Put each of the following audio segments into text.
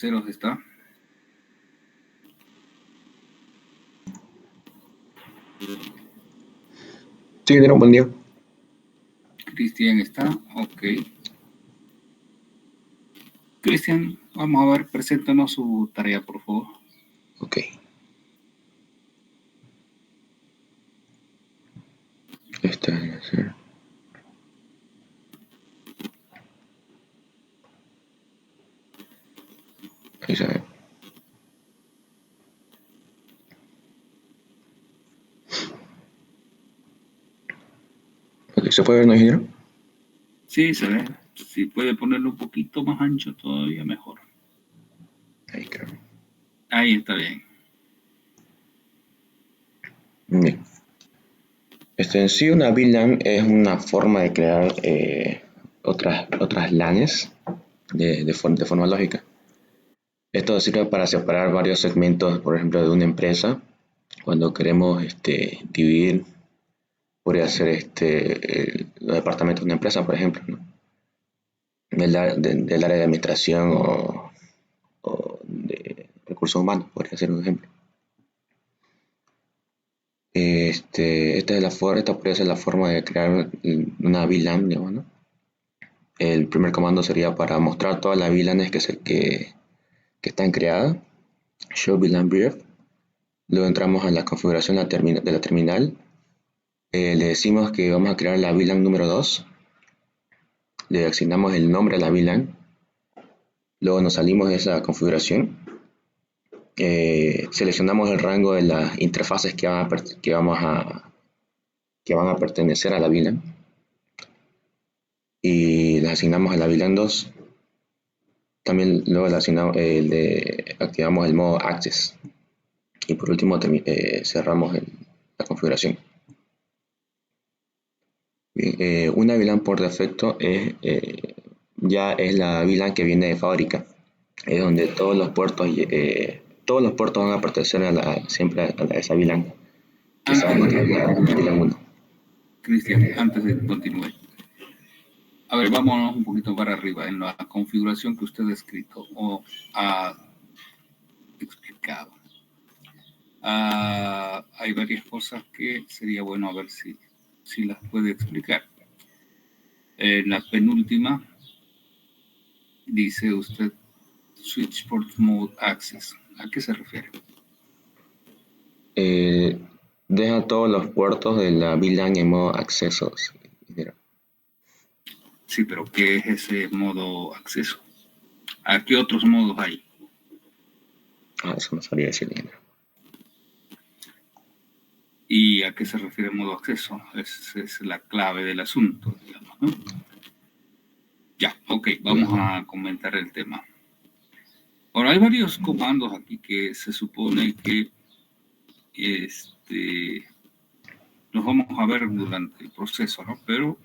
Ceros está. Sí, de un buen día. Cristian está. Ok. Cristian, vamos a ver, preséntanos su tarea, por favor. Ok. Esta debe ser. Ahí se ve. Ok, ¿se puede ver, no, ingeniero? Sí, se ve. Si puede ponerlo un poquito más ancho, todavía mejor. Ahí creo. Ahí está bien. Bien. En sí, una VLAN es una forma de crear otras LANes de forma lógica. Esto sirve para separar varios segmentos, por ejemplo, de una empresa. Cuando queremos dividir, podría ser los departamentos de una empresa, por ejemplo, ¿no? Del área de administración o de recursos humanos, podría ser un ejemplo. Esta podría ser la forma de crear una VLAN, digamos, ¿no? El primer comando sería para mostrar todas las VLANs que están creadas. Show VLAN brief. Luego entramos a la configuración de la terminal. Le decimos que vamos a crear la VLAN número 2. Le asignamos el nombre a la VLAN. Luego nos salimos de esa configuración. Seleccionamos el rango de las interfaces que van a pertenecer a la VLAN. Y las asignamos a la VLAN 2. También luego activamos el modo Access. Y por último cerramos la configuración. Bien, una VLAN por defecto ya es la VLAN que viene de fábrica. Es donde todos los puertos van a pertenecer siempre a esa VLAN. Que sabemos que es la VLAN 1. Cristian, antes de continuar. A ver, vámonos un poquito para arriba en la configuración que usted ha escrito o ha explicado. Hay varias cosas que sería bueno a ver si las puede explicar. En la penúltima dice usted Switch Port Mode Access. ¿A qué se refiere? Deja todos los puertos de la VLAN en modo acceso. Sí, pero ¿qué es ese modo acceso? ¿A qué otros modos hay? Eso no sabría decirle. ¿Y a qué se refiere modo acceso? Esa es la clave del asunto, digamos, ¿no? Ya, ok, vamos a comentar el tema. Ahora, hay varios comandos aquí que se supone que los vamos a ver durante el proceso, ¿no? Pero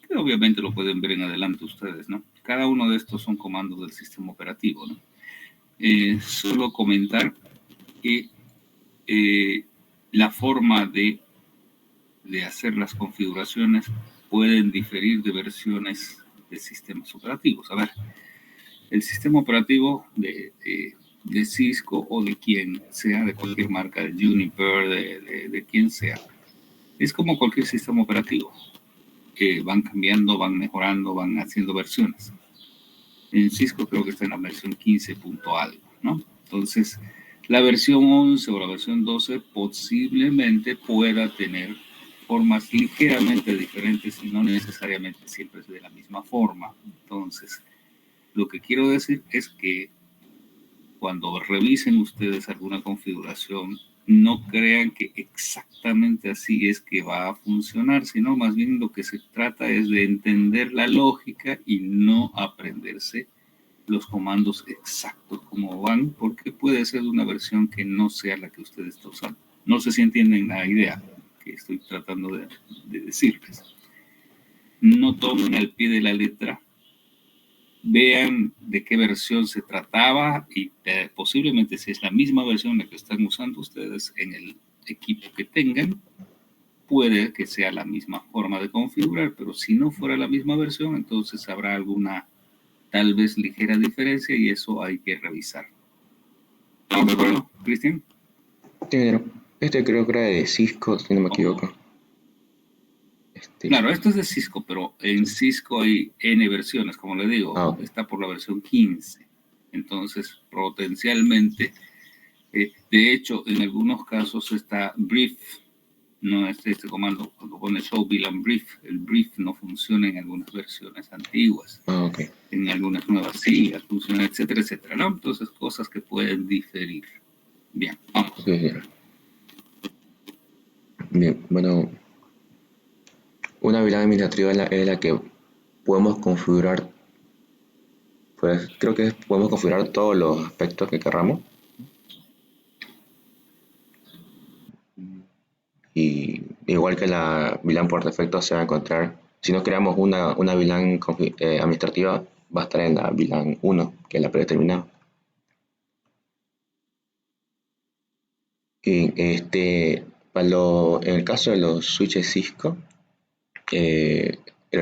que obviamente lo pueden ver en adelante ustedes, ¿no? Cada uno de estos son comandos del sistema operativo, ¿no? Solo comentar que la forma de hacer las configuraciones pueden diferir de versiones de sistemas operativos. A ver, el sistema operativo de Cisco o de quien sea, de cualquier marca, de Juniper, de quien sea, es como cualquier sistema operativo, que van cambiando, van mejorando, van haciendo versiones. En Cisco creo que está en la versión 15 punto algo, ¿no? Entonces, la versión 11 o la versión 12 posiblemente pueda tener formas ligeramente diferentes y no necesariamente siempre es de la misma forma. Entonces, lo que quiero decir es que cuando revisen ustedes alguna configuración, no crean que exactamente así es que va a funcionar, sino más bien lo que se trata es de entender la lógica y no aprenderse los comandos exactos como van, porque puede ser una versión que no sea la que usted está usando. No sé si entienden la idea que estoy tratando de decirles. No tomen al pie de la letra, vean de qué versión se trataba y posiblemente si es la misma versión la que están usando ustedes en el equipo que tengan, puede que sea la misma forma de configurar, pero si no fuera la misma versión, entonces habrá alguna tal vez ligera diferencia y eso hay que revisar. ¿Estamos de acuerdo, Cristian? Este creo que era de Cisco, si no me equivoco. Claro, esto es de Cisco, pero en Cisco hay N versiones, como le digo, está por la versión 15. Entonces, potencialmente, de hecho, en algunos casos está brief, no este comando, cuando pone show VLAN brief, el brief no funciona en algunas versiones antiguas. Okay. En algunas nuevas sí, funciona, etcétera, etcétera, ¿no? Entonces, cosas que pueden diferir. Bien, vamos. Okay. Bien, bueno, una VLAN administrativa es la que podemos configurar, pues creo que podemos configurar todos los aspectos que queramos. Y igual que la VLAN por defecto se va a encontrar, si no creamos una VLAN administrativa, va a estar en la VLAN 1, que es la predeterminada. Y en el caso de los switches Cisco, el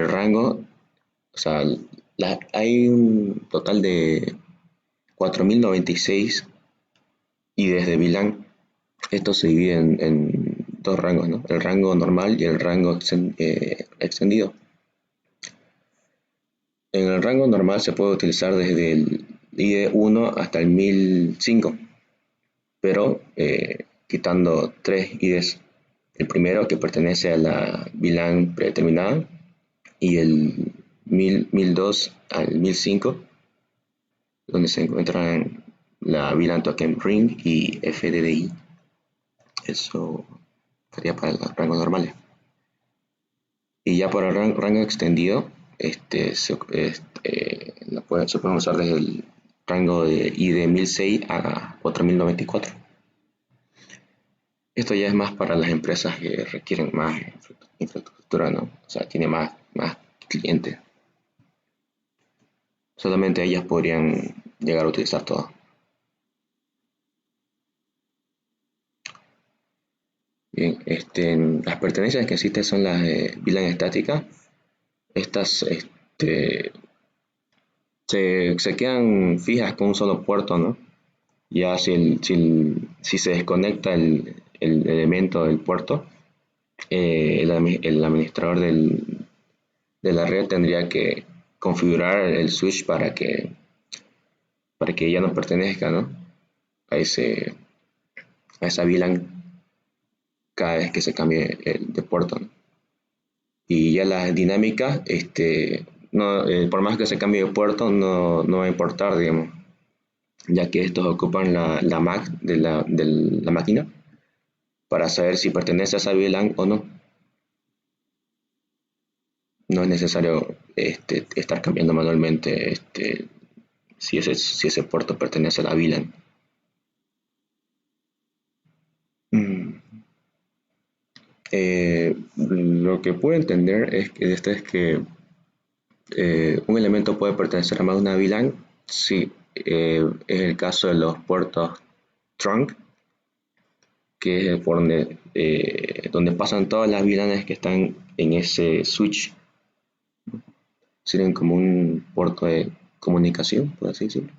rango, o sea, hay un total de 4096 y desde VLAN esto se divide en dos rangos, ¿no? El rango normal y el rango extendido. En el rango normal se puede utilizar desde el IE 1 hasta el 1005, pero quitando tres IDs. El primero que pertenece a la VLAN predeterminada y el 1002 al 1005, donde se encuentran la VLAN Token Ring y FDDI. Eso sería para los rangos normales. Y ya para el rango extendido, se pueden usar desde el rango de ID 1006 a 4094. Esto ya es más para las empresas que requieren más infraestructura, ¿no? O sea, tiene más clientes. Solamente ellas podrían llegar a utilizar todo. Bien, las pertenencias que existen son las VLAN estáticas. Estas se quedan fijas con un solo puerto, ¿no? Ya si se desconecta el elemento del puerto, el administrador de la red tendría que configurar el switch para que ya no pertenezca, ¿no? a esa VLAN cada vez que se cambie de puerto, ¿no? Y ya las dinámicas, no, por más que se cambie de puerto, no va a importar, digamos, ya que estos ocupan la MAC de la máquina para saber si pertenece a esa VLAN o no. No es necesario estar cambiando manualmente si ese puerto pertenece a la VLAN. Lo que puedo entender es que un elemento puede pertenecer a más de una VLAN si es el caso de los puertos trunk, que es por donde pasan todas las VLANs que están en ese switch. Sirven como un puerto de comunicación, por así decirlo,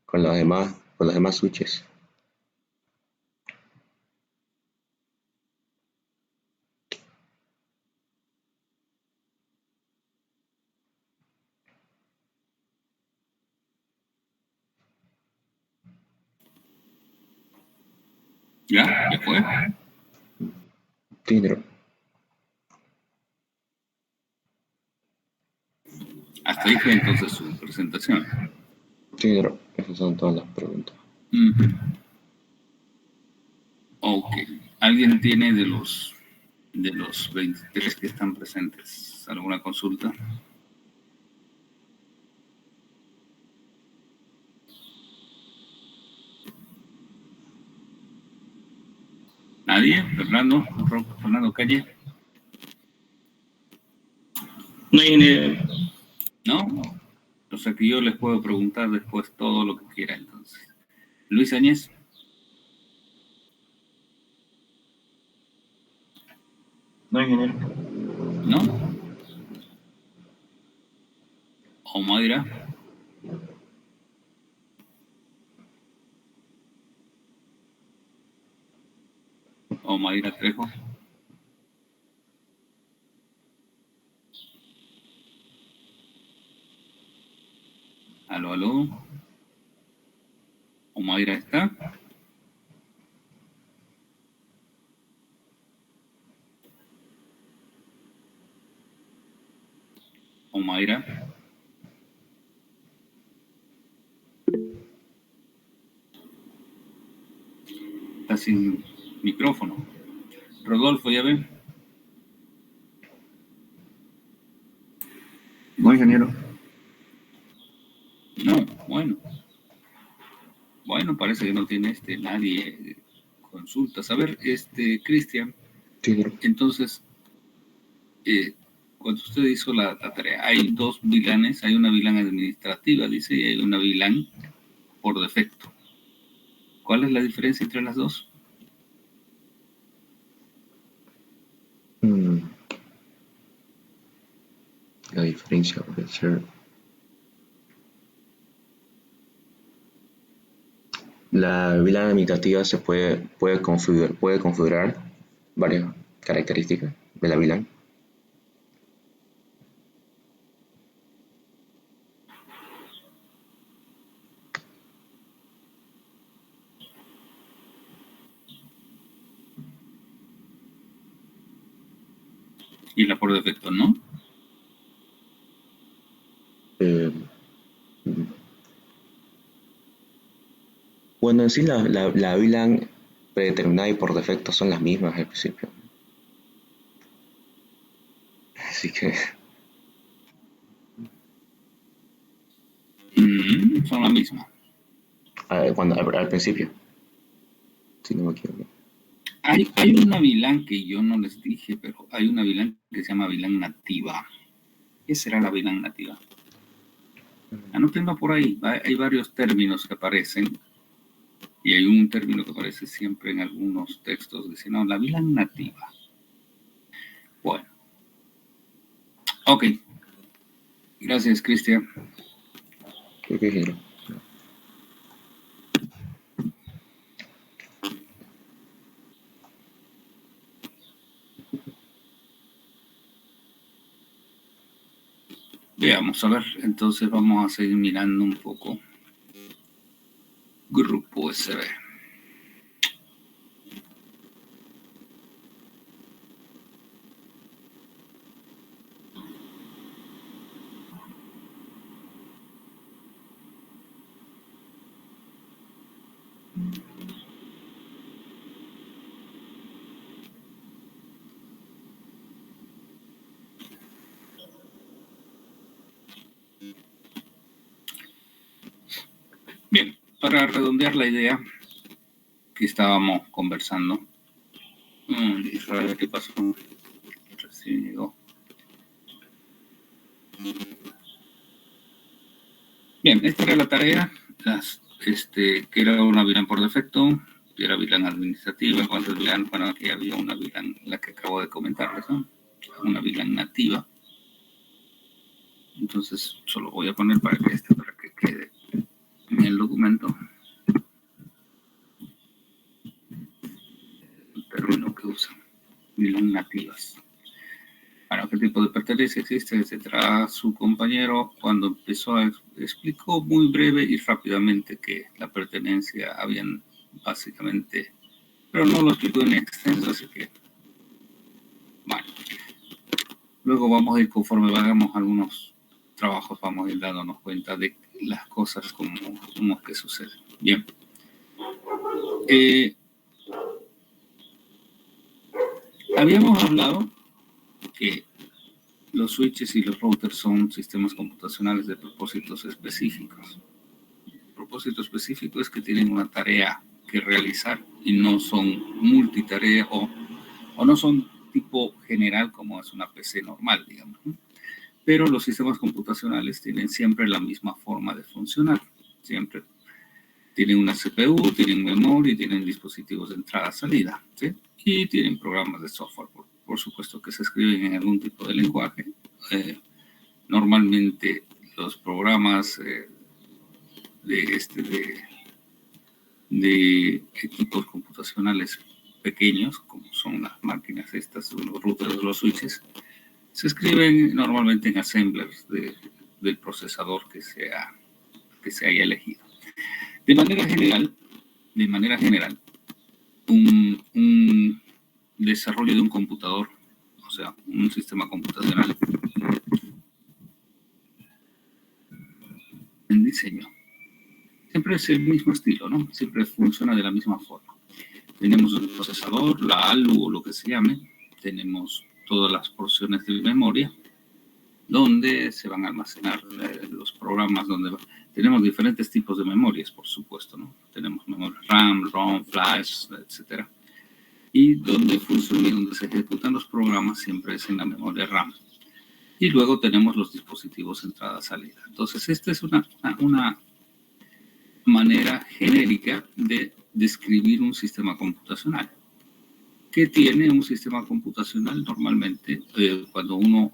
con los demás switches. ¿Ya? ¿Ya fue? Dinero. Hasta ahí fue entonces su presentación. Dinero. Esas son todas las preguntas. Ok. ¿Alguien tiene de los 23 que están presentes alguna consulta? ¿Nadie? ¿Fernando Calle? No hay ni... ¿No? O sea que yo les puedo preguntar después todo lo que quiera entonces. Luis Áñez. No, ingeniero. ¿No? ¿O Mayra? Omaira Trejo. Aló, aló. Omaira está. Omaira. Está sin micrófono. Rodolfo, ¿ya ven? No, ingeniero. No, bueno. Bueno, parece que no tiene nadie consultas. A ver, Cristian, Sí, claro. entonces, cuando usted hizo la tarea, hay dos VLANs, hay una VLAN administrativa, dice, y hay una VLAN por defecto. ¿Cuál es la diferencia entre las dos? La diferencia puede ser... La VLAN administrativa se puede configurar varias características de la VLAN. Y la por defecto, ¿no? Bueno, en sí la VLAN predeterminada y por defecto son las mismas al principio. Así que Son la misma. al principio, si no me equivoco. Hay una VLAN que yo no les dije, pero hay una VLAN que se llama VLAN nativa. ¿Qué será la VLAN nativa? Anótenlo por ahí. Hay varios términos que aparecen. Y hay un término que aparece siempre en algunos textos. Dice, no, la VLAN nativa. Bueno. Ok. Gracias, Cristian. Creo que sí. Veamos, a ver, entonces vamos a seguir mirando un poco. Grupo USB. Bien, para redondear la idea que estábamos conversando. ¿Qué pasó? Recién llegó. Bien, esta era la tarea, que era una VLAN por defecto, que era VLAN administrativa, cuando VLAN, bueno, aquí había una VLAN, la que acabo de comentarles, ¿no? Una VLAN nativa. Entonces, solo voy a poner para que quede en el documento el término que usan, VLAN nativas. Bueno, qué tipo de pertenencia existe, etcétera. Su compañero, cuando empezó, explicó muy breve y rápidamente que la pertenencia habían básicamente, pero no lo explicó en extenso, así que, bueno. Luego vamos a ir, conforme hagamos algunos trabajos, vamos a ir dándonos cuenta de las cosas como que suceden. Bien. Habíamos hablado que los switches y los routers son sistemas computacionales de propósitos específicos. El propósito específico es que tienen una tarea que realizar y no son multitarea o no son tipo general como es una PC normal, digamos. Pero los sistemas computacionales tienen siempre la misma forma de funcionar. Siempre tienen una CPU, tienen memoria, tienen dispositivos de entrada-salida, ¿sí? Y tienen programas de software, por supuesto, que se escriben en algún tipo de lenguaje. Normalmente los programas de equipos computacionales pequeños, como son las máquinas estas, los routers, los switches, se escriben normalmente en assemblers del procesador que se haya elegido. De manera general, un desarrollo de un computador, o sea, un sistema computacional en diseño, siempre es el mismo estilo, ¿no? Siempre funciona de la misma forma. Tenemos el procesador, la ALU o lo que se llame, tenemos todas las porciones de memoria donde se van a almacenar los programas, tenemos diferentes tipos de memorias, por supuesto, ¿no? Tenemos memoria RAM, ROM, Flash, etcétera. Y donde funciona y donde se ejecutan los programas siempre es en la memoria RAM. Y luego tenemos los dispositivos entrada-salida. Entonces, esta es una manera genérica de describir un sistema computacional. ¿Qué tiene un sistema computacional? Normalmente, cuando uno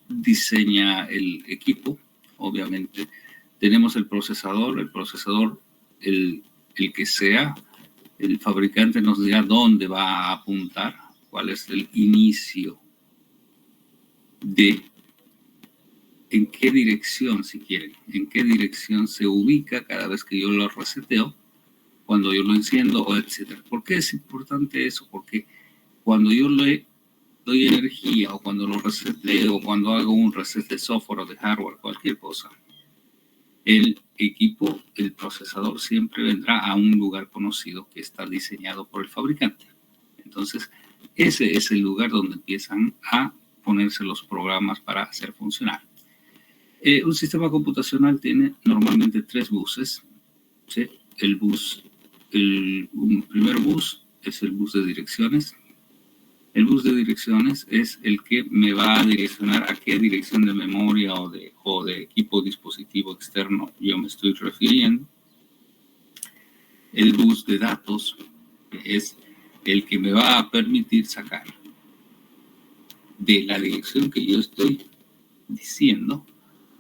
diseña el equipo, obviamente, tenemos el procesador, el que sea, el fabricante nos dirá dónde va a apuntar, cuál es el inicio en qué dirección, si quieren, en qué dirección se ubica cada vez que yo lo reseteo, cuando yo lo enciendo, etc. ¿Por qué es importante eso? Porque cuando yo le doy energía, o cuando lo reseteo, o cuando hago un reset de software o de hardware, cualquier cosa, el equipo, el procesador siempre vendrá a un lugar conocido que está diseñado por el fabricante. Entonces, ese es el lugar donde empiezan a ponerse los programas para hacer funcionar. Un sistema computacional tiene normalmente 3 buses, ¿sí? Un primer bus es el bus de direcciones. El bus de direcciones es el que me va a direccionar a qué dirección de memoria o de equipo dispositivo externo yo me estoy refiriendo. El bus de datos es el que me va a permitir sacar de la dirección que yo estoy diciendo,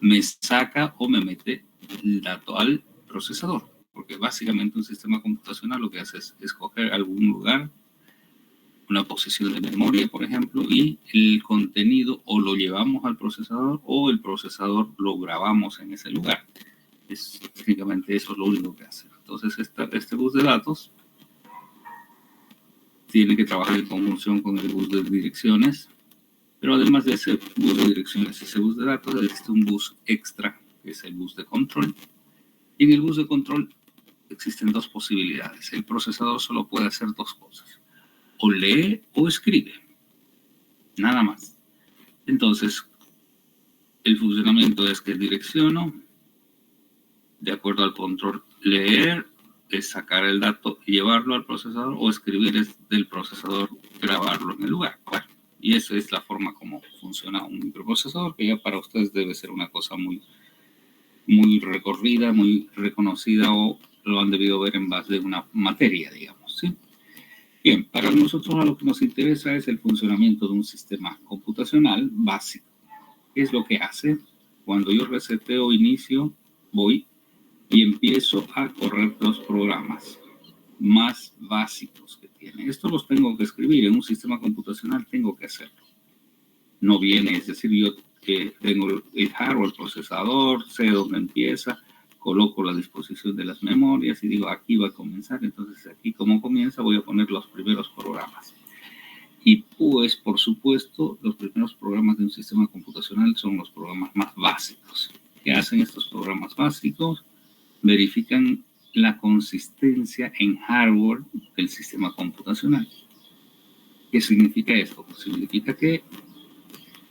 me saca o me mete el dato al procesador. Porque básicamente un sistema computacional lo que hace es escoger algún lugar, una posición de memoria, por ejemplo, y el contenido o lo llevamos al procesador o el procesador lo grabamos en ese lugar. Técnicamente eso es lo único que hace. Entonces, este bus de datos tiene que trabajar en conjunción con el bus de direcciones, pero además de ese bus de direcciones, ese bus de datos, existe un bus extra, que es el bus de control. Y en el bus de control existen 2 posibilidades. El procesador solo puede hacer 2 cosas. O lee o escribe. Nada más. Entonces, el funcionamiento es que direcciono, de acuerdo al control, leer es sacar el dato y llevarlo al procesador, o escribir es del procesador grabarlo en el lugar. Bueno, y esa es la forma como funciona un microprocesador, que ya para ustedes debe ser una cosa muy, muy recorrida, muy reconocida, o lo han debido ver en base de una materia, digamos, ¿sí? Bien, para nosotros lo que nos interesa es el funcionamiento de un sistema computacional básico. ¿Qué es lo que hace? Cuando yo reseteo, inicio, voy y empiezo a correr los programas más básicos que tiene. Esto los tengo que escribir en un sistema computacional, tengo que hacerlo. No viene, es decir, yo que tengo el hardware, el procesador, sé dónde empieza, coloco la disposición de las memorias y digo, aquí va a comenzar. Entonces, aquí como comienza, voy a poner los primeros programas. Y pues, por supuesto, los primeros programas de un sistema computacional son los programas más básicos. ¿Qué hacen estos programas básicos? Verifican la consistencia en hardware del sistema computacional. ¿Qué significa esto? Pues significa que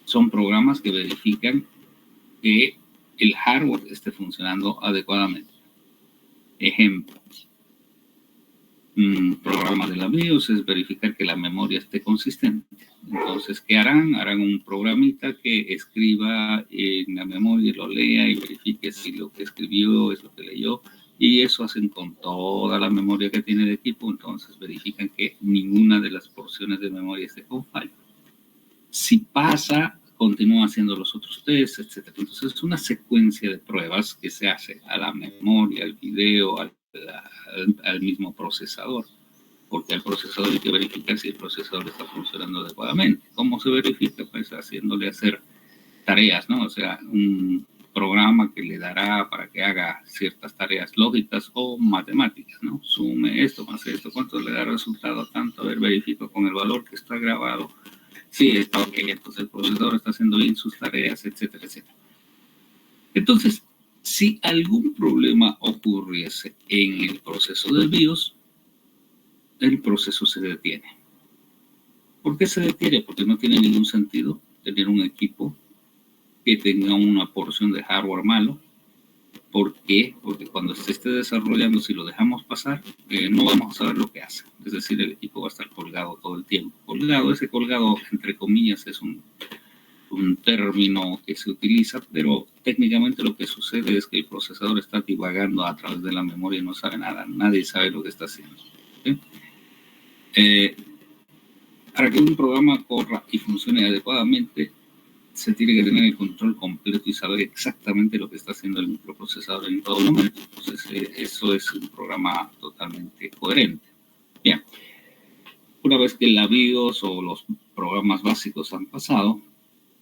son programas que verifican que el hardware esté funcionando adecuadamente. Ejemplo, un programa de la BIOS es verificar que la memoria esté consistente. Entonces, ¿qué harán? Harán un programita que escriba en la memoria, lo lea y verifique si lo que escribió es lo que leyó. Y eso hacen con toda la memoria que tiene el equipo. Entonces, verifican que ninguna de las porciones de memoria esté con fallo. Si pasa, continúa haciendo los otros tests, etc. Entonces, es una secuencia de pruebas que se hace a la memoria, al video, al mismo procesador. porque al procesador hay que verificar si el procesador está funcionando adecuadamente. ¿Cómo se verifica? Pues haciéndole hacer tareas, ¿no? O sea, un programa que le dará para que haga ciertas tareas lógicas o matemáticas, ¿no? Sume esto más esto, ¿cuánto le da resultado? Tanto, a ver, verifico con el valor que está grabado. Sí, está ok, entonces el procesador está haciendo bien sus tareas, etcétera, etcétera. Entonces, si algún problema ocurriese en el proceso del BIOS, el proceso se detiene. ¿Por qué se detiene? Porque no tiene ningún sentido tener un equipo que tenga una porción de hardware malo. ¿Por qué? Porque cuando se esté desarrollando, si lo dejamos pasar, no vamos a saber lo que hace. Es decir, el equipo va a estar colgado todo el tiempo. Colgado, ese colgado, entre comillas, es un término que se utiliza, pero técnicamente lo que sucede es que el procesador está divagando a través de la memoria y no sabe nada. Nadie sabe lo que está haciendo. ¿Sí? Para que un programa corra y funcione adecuadamente, se tiene que tener el control completo y saber exactamente lo que está haciendo el microprocesador en todo momento. Entonces, eso es un programa totalmente coherente. Bien, una vez que la BIOS o los programas básicos han pasado,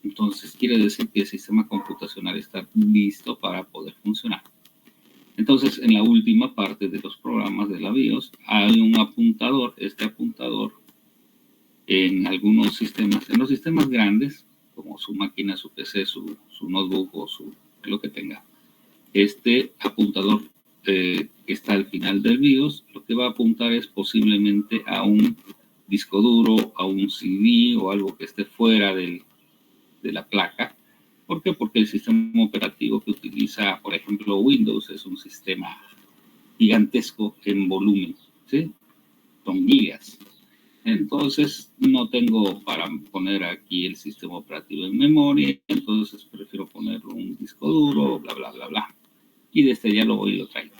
entonces quiere decir que el sistema computacional está listo para poder funcionar. Entonces, en la última parte de los programas de la BIOS hay un apuntador. Este apuntador, en algunos sistemas, en los sistemas grandes, como su máquina, su PC, su notebook o lo que tenga, este apuntador que está al final del BIOS, lo que va a apuntar es posiblemente a un disco duro, a un CD o algo que esté fuera de la placa. ¿Por qué? Porque el sistema operativo que utiliza, por ejemplo, Windows es un sistema gigantesco en volumen, ¿sí? Son gigas. Entonces, no tengo para poner aquí el sistema operativo en memoria, entonces prefiero ponerlo en un disco duro, bla, bla, bla, bla. Y desde ya lo voy y lo traigo.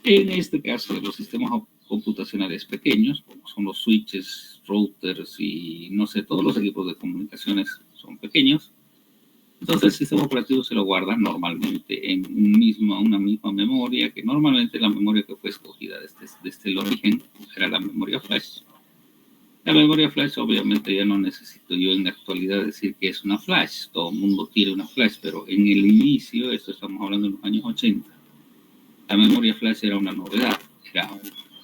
En este caso de los sistemas computacionales pequeños, como son los switches, routers y no sé, todos los equipos de comunicaciones son pequeños, entonces el sistema operativo se lo guarda normalmente en una misma memoria, que normalmente la memoria que fue escogida desde el origen era la memoria flash. La memoria flash obviamente ya no necesito yo en la actualidad decir que es una flash, todo el mundo tiene una flash, pero en el inicio, esto estamos hablando de los años 80, la memoria flash era una novedad, era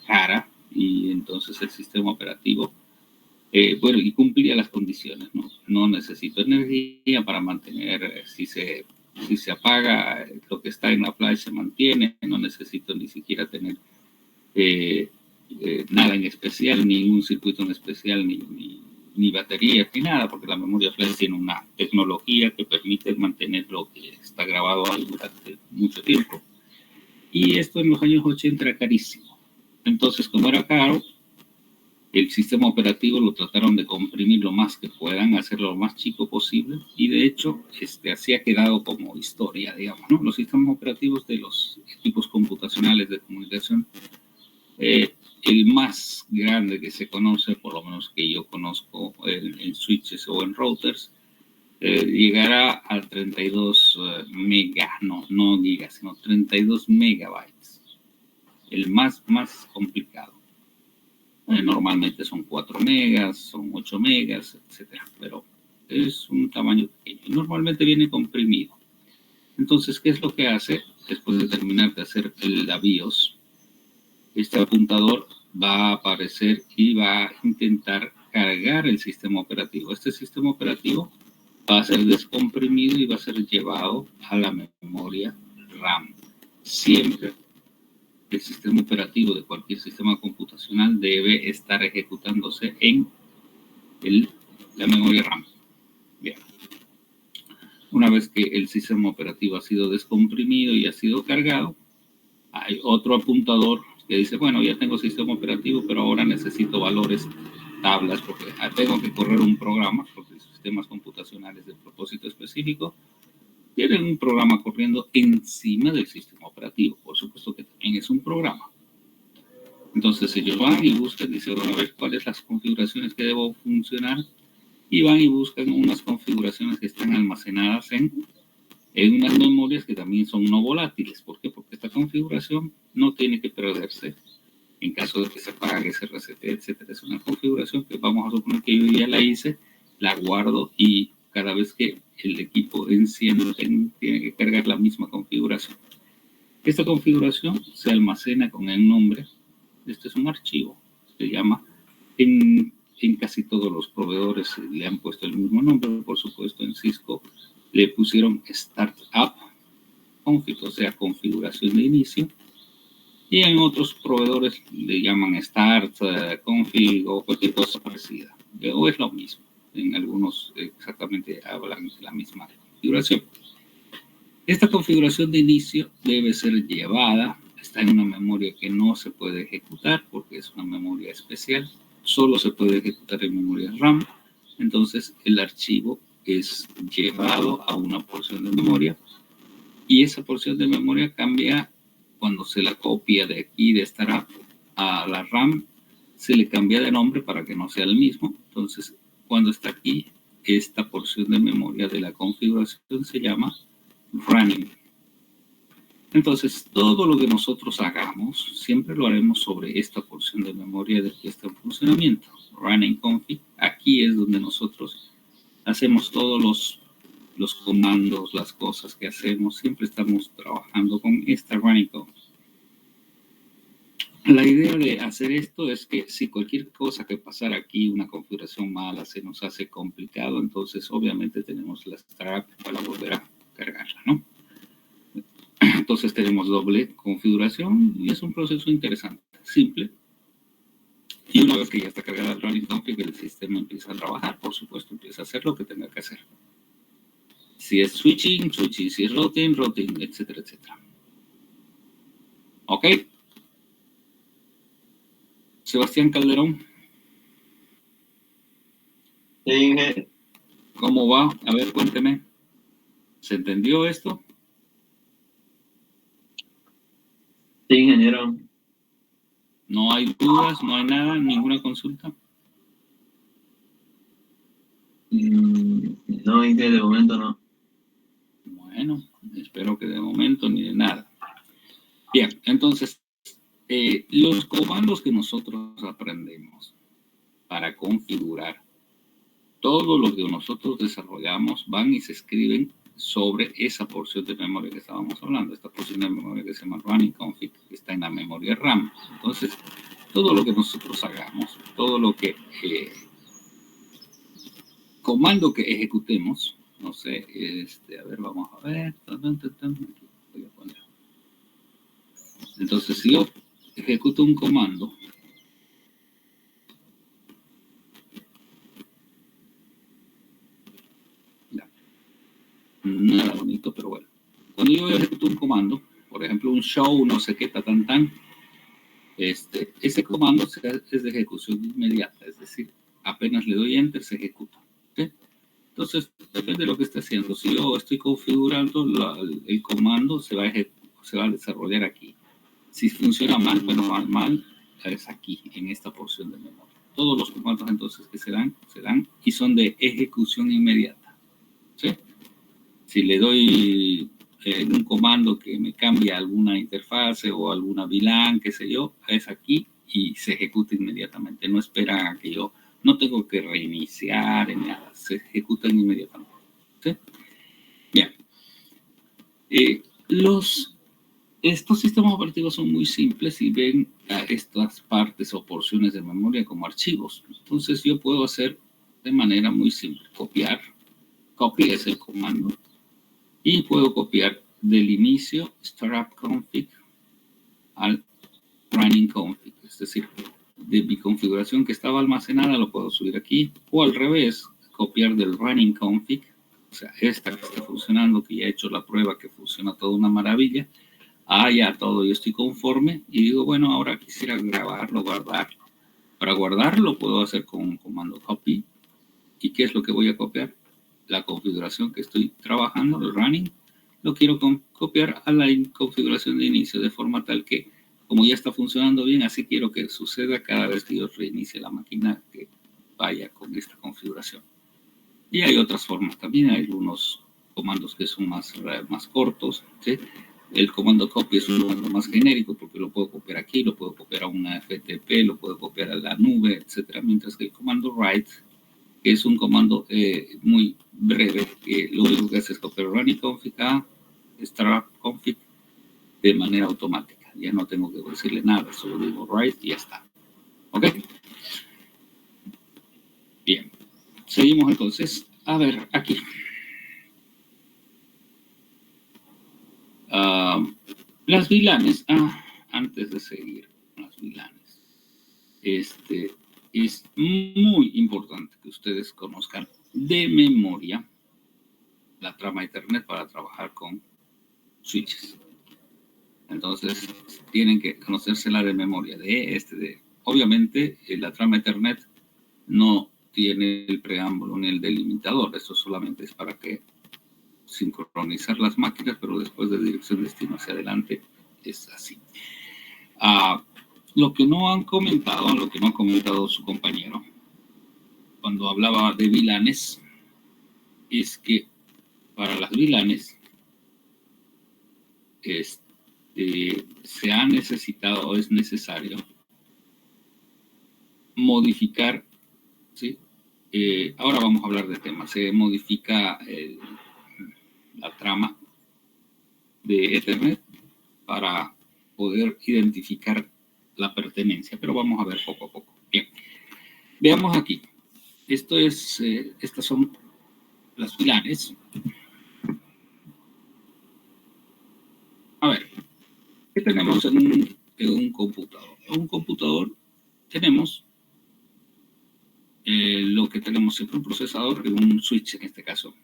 cara y entonces el sistema operativo, bueno, y cumplía las condiciones, ¿no? No necesito energía para mantener, si se apaga, lo que está en la flash se mantiene, no necesito ni siquiera tener nada en especial, ni un circuito en especial, ni baterías, ni nada, porque la memoria flash tiene una tecnología que permite mantener lo que está grabado ahí durante mucho tiempo. Y esto en los años 80 era carísimo. Entonces, como era caro, el sistema operativo lo trataron de comprimir lo más que puedan, hacerlo lo más chico posible, y de hecho así ha quedado como historia, digamos, ¿no? Los sistemas operativos de los equipos computacionales de comunicación, el más grande que se conoce, por lo menos que yo conozco en switches o en routers, llegará a 32 no gigas, sino 32 megabytes. El más complicado. Normalmente son 4 megas, son 8 megas, etcétera, pero es un tamaño pequeño. Normalmente viene comprimido. Entonces, ¿qué es lo que hace? Después de terminar de hacer la BIOS, este apuntador va a aparecer y va a intentar cargar el sistema operativo. Este sistema operativo va a ser descomprimido y va a ser llevado a la memoria RAM. Siempre el sistema operativo de cualquier sistema computacional debe estar ejecutándose en la memoria RAM. Bien. Una vez que el sistema operativo ha sido descomprimido y ha sido cargado, hay otro apuntador que dice, bueno, ya tengo sistema operativo, pero ahora necesito valores, tablas, porque tengo que correr un programa, porque los sistemas computacionales de propósito específico tienen un programa corriendo encima del sistema operativo. Por supuesto que también es un programa. Entonces ellos van y buscan, dicen, bueno, a ver cuáles las configuraciones que debo funcionar, y van y buscan unas configuraciones que están almacenadas en unas memorias que también son no volátiles. ¿Por qué? Porque esta configuración no tiene que perderse en caso de que se apague, se resete, etcétera. Es una configuración que vamos a suponer que yo ya la hice, la guardo y cada vez que el equipo enciende tiene que cargar la misma configuración. Esta configuración se almacena con el nombre. Este es un archivo, se llama, en casi todos los proveedores le han puesto el mismo nombre, por supuesto en Cisco le pusieron Startup Config, o sea, configuración de inicio, y en otros proveedores le llaman Start Config o cualquier cosa parecida, o es lo mismo, en algunos exactamente hablan de la misma configuración. Esta configuración de inicio debe ser llevada, está en una memoria que no se puede ejecutar porque es una memoria especial, solo se puede ejecutar en memoria RAM, entonces el archivo es llevado a una porción de memoria y esa porción de memoria cambia cuando se la copia de aquí, de Startup a la RAM, se le cambia de nombre para que no sea el mismo, entonces cuando está aquí, esta porción de memoria de la configuración se llama running. Entonces, todo lo que nosotros hagamos, siempre lo haremos sobre esta porción de memoria de que está en funcionamiento. Running config, aquí es donde nosotros hacemos todos los comandos, las cosas que hacemos, siempre estamos trabajando con esta running config. La idea de hacer esto es que si cualquier cosa que pasara aquí, una configuración mala, se nos hace complicado, entonces obviamente tenemos la startup para volver a cargarla, ¿no? Entonces tenemos doble configuración y es un proceso interesante, simple. Y una vez que ya está cargada el running config, el sistema empieza a trabajar, por supuesto, empieza a hacer lo que tenga que hacer. Si es switching, switching, si es routing, routing, etcétera, etcétera. ¿Ok? Sebastián Calderón. Sí, ingeniero. ¿Cómo va? A ver, cuénteme. ¿Se entendió esto? Sí, ingeniero. ¿No hay dudas? ¿No hay nada? ¿Ninguna consulta? No, ingeniero, de momento no. Bueno, espero que de momento ni de nada. Bien, entonces, los comandos que nosotros aprendemos para configurar todo lo que nosotros desarrollamos van y se escriben sobre esa porción de memoria que estábamos hablando, esta porción de memoria que se llama running config, que está en la memoria RAM. Entonces, todo lo que nosotros hagamos, todo lo que comando que ejecutemos, no sé, a ver, vamos a ver, aquí voy a poner. Entonces, si yo ejecuto un comando, ya, nada bonito, pero bueno. Cuando yo ejecuto un comando, por ejemplo, un show, no sé qué, tan, ese comando es de ejecución inmediata, es decir, apenas le doy enter, se ejecuta. ¿Sí? Entonces, depende de lo que esté haciendo. Si yo estoy configurando, el comando se va a desarrollar aquí. Si funciona mal, bueno, mal, es aquí, en esta porción de memoria. Todos los comandos entonces que se dan y son de ejecución inmediata. ¿Sí? Si le doy un comando que me cambia alguna interfase o alguna VLAN, qué sé yo, es aquí y se ejecuta inmediatamente. No espera a que yo, no tengo que reiniciar ni nada, se ejecutan inmediatamente. ¿Sí? Bien. Estos sistemas operativos son muy simples y ven a estas partes o porciones de memoria como archivos. Entonces yo puedo hacer de manera muy simple, copiar. Copy es el comando. Y puedo copiar del inicio startup config al running config. Es decir, de mi configuración que estaba almacenada lo puedo subir aquí. O al revés, copiar del running config. O sea, esta que está funcionando, que ya he hecho la prueba que funciona toda una maravilla. Ya todo, yo estoy conforme y digo, bueno, ahora quisiera grabarlo, guardarlo. Para guardarlo puedo hacer con un comando copy. ¿Y qué es lo que voy a copiar? La configuración que estoy trabajando, el running, lo quiero copiar a la configuración de inicio de forma tal que, como ya está funcionando bien, así quiero que suceda cada vez que yo reinicie la máquina que vaya con esta configuración. Y hay otras formas también, hay algunos comandos que son más cortos, ¿sí? El comando copy es un comando más genérico porque lo puedo copiar aquí, lo puedo copiar a una FTP, lo puedo copiar a la nube, etcétera. Mientras que el comando write, que es un comando muy breve, que lo único que hace es copiar running config a startup config de manera automática. Ya no tengo que decirle nada, solo digo write y ya está. ¿Ok? Bien. Seguimos entonces. A ver, aquí. Las VLANs. Antes de seguir con las VLANs. Es muy importante que ustedes conozcan de memoria la trama Ethernet para trabajar con switches. Entonces, tienen que conocérsela de memoria. Obviamente, la trama Ethernet no tiene el preámbulo ni el delimitador. Esto solamente es para que sincronizar las máquinas, pero después de dirección destino hacia adelante es así. Lo que no han comentado, lo que no ha comentado su compañero cuando hablaba de VLANs, es que para las VLANs se ha necesitado o es necesario modificar, ¿sí? Ahora vamos a hablar de temas. Se modifica la trama de Ethernet para poder identificar la pertenencia, pero vamos a ver poco a poco. Bien, veamos aquí. Estas son las VLANs. A ver, ¿qué tenemos en un computador? En un computador tenemos lo que tenemos siempre, un procesador y un switch en este caso.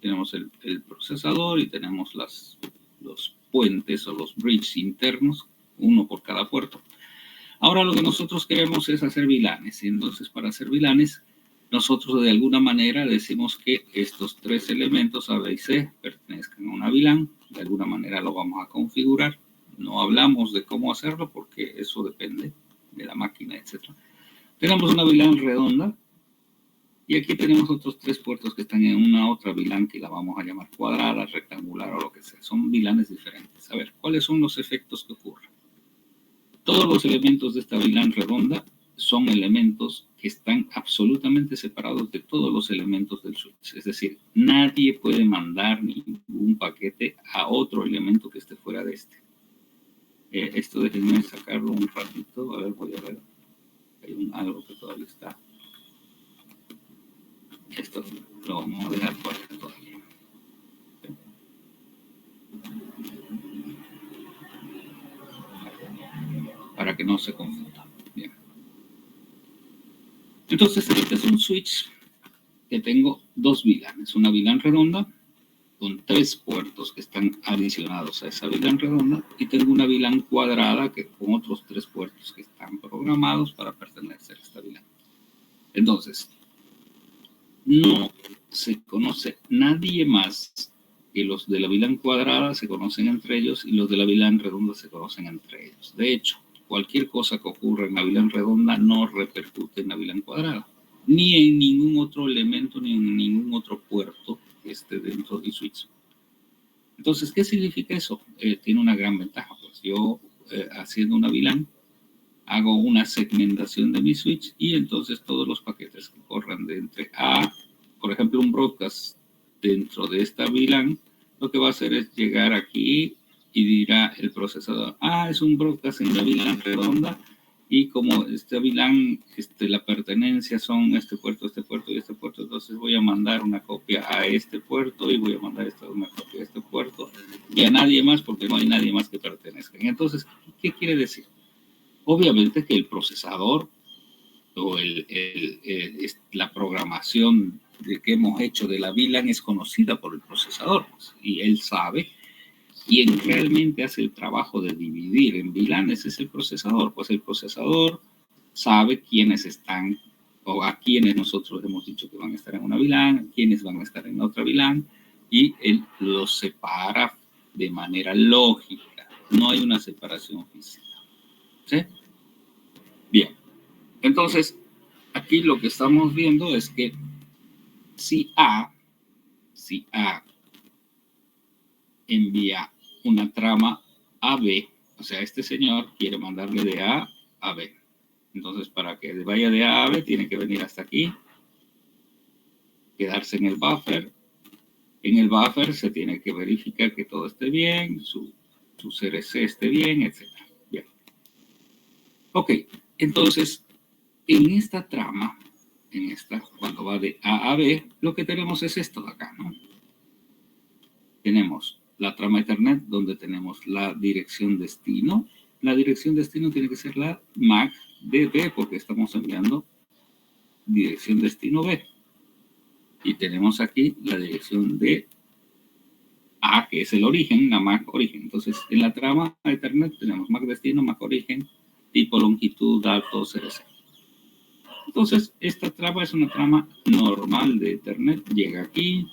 Tenemos el procesador y tenemos los puentes o los bridges internos, uno por cada puerto. Ahora lo que nosotros queremos es hacer VLANs. Entonces, para hacer VLANs, nosotros de alguna manera decimos que estos tres elementos A, B y C pertenezcan a una VLAN. De alguna manera lo vamos a configurar. No hablamos de cómo hacerlo porque eso depende de la máquina, etc. Tenemos una VLAN redonda. Y aquí tenemos otros tres puertos que están en una otra VLAN que la vamos a llamar cuadrada, rectangular o lo que sea. Son VLANs diferentes. A ver, ¿cuáles son los efectos que ocurren? Todos los elementos de esta VLAN redonda son elementos que están absolutamente separados de todos los elementos del switch. Es decir, nadie puede mandar ningún paquete a otro elemento que esté fuera de este. Esto déjenme sacarlo un ratito. A ver, voy a ver. Hay algo que todavía está. Esto lo vamos a dejar fuera todavía. Para que no se confunda. Bien. Entonces, este es un switch que tengo dos VLANs. Una VLAN redonda con tres puertos que están adicionados a esa VLAN redonda y tengo una VLAN cuadrada que con otros tres puertos que están programados para pertenecer a esta VLAN. Entonces, no se conoce nadie más que los de la VLAN cuadrada se conocen entre ellos y los de la VLAN redonda se conocen entre ellos. De hecho, cualquier cosa que ocurra en la VLAN redonda no repercute en la VLAN cuadrada, ni en ningún otro elemento, ni en ningún otro puerto que esté dentro del switch. Entonces, ¿qué significa eso? Tiene una gran ventaja. Pues yo, haciendo una VLAN, hago una segmentación de mi switch y entonces todos los paquetes que corran de entre por ejemplo, un broadcast dentro de esta VLAN, lo que va a hacer es llegar aquí y dirá el procesador, es un broadcast en la VLAN redonda y como esta VLAN, la pertenencia son este puerto y este puerto, entonces voy a mandar una copia a este puerto y voy a mandar una copia a este puerto y a nadie más porque no hay nadie más que pertenezca. Entonces, ¿qué quiere decir? Obviamente que el procesador o la programación que hemos hecho de la VLAN es conocida por el procesador, pues, y él sabe quién realmente hace el trabajo de dividir en VLANs es el procesador. Pues el procesador sabe quiénes están o a quienes nosotros hemos dicho que van a estar en una VLAN, quiénes van a estar en otra VLAN y él los separa de manera lógica. No hay una separación física. ¿Sí? Bien. Entonces, aquí lo que estamos viendo es que si A envía una trama AB. O sea, este señor quiere mandarle de A a B. Entonces, para que vaya de A a B, tiene que venir hasta aquí, quedarse en el buffer. En el buffer se tiene que verificar que todo esté bien, su CRC esté bien, etc. Bien. Ok, entonces, en esta trama, cuando va de A a B, lo que tenemos es esto de acá, ¿no? Tenemos la trama Ethernet, donde tenemos la dirección destino. La dirección destino tiene que ser la MAC de B, porque estamos enviando dirección destino B. Y tenemos aquí la dirección de A, que es el origen, la MAC origen. Entonces, en la trama Ethernet tenemos MAC destino, MAC origen, tipo longitud, datos, etc. Entonces, esta trama es una trama normal de Ethernet. Llega aquí,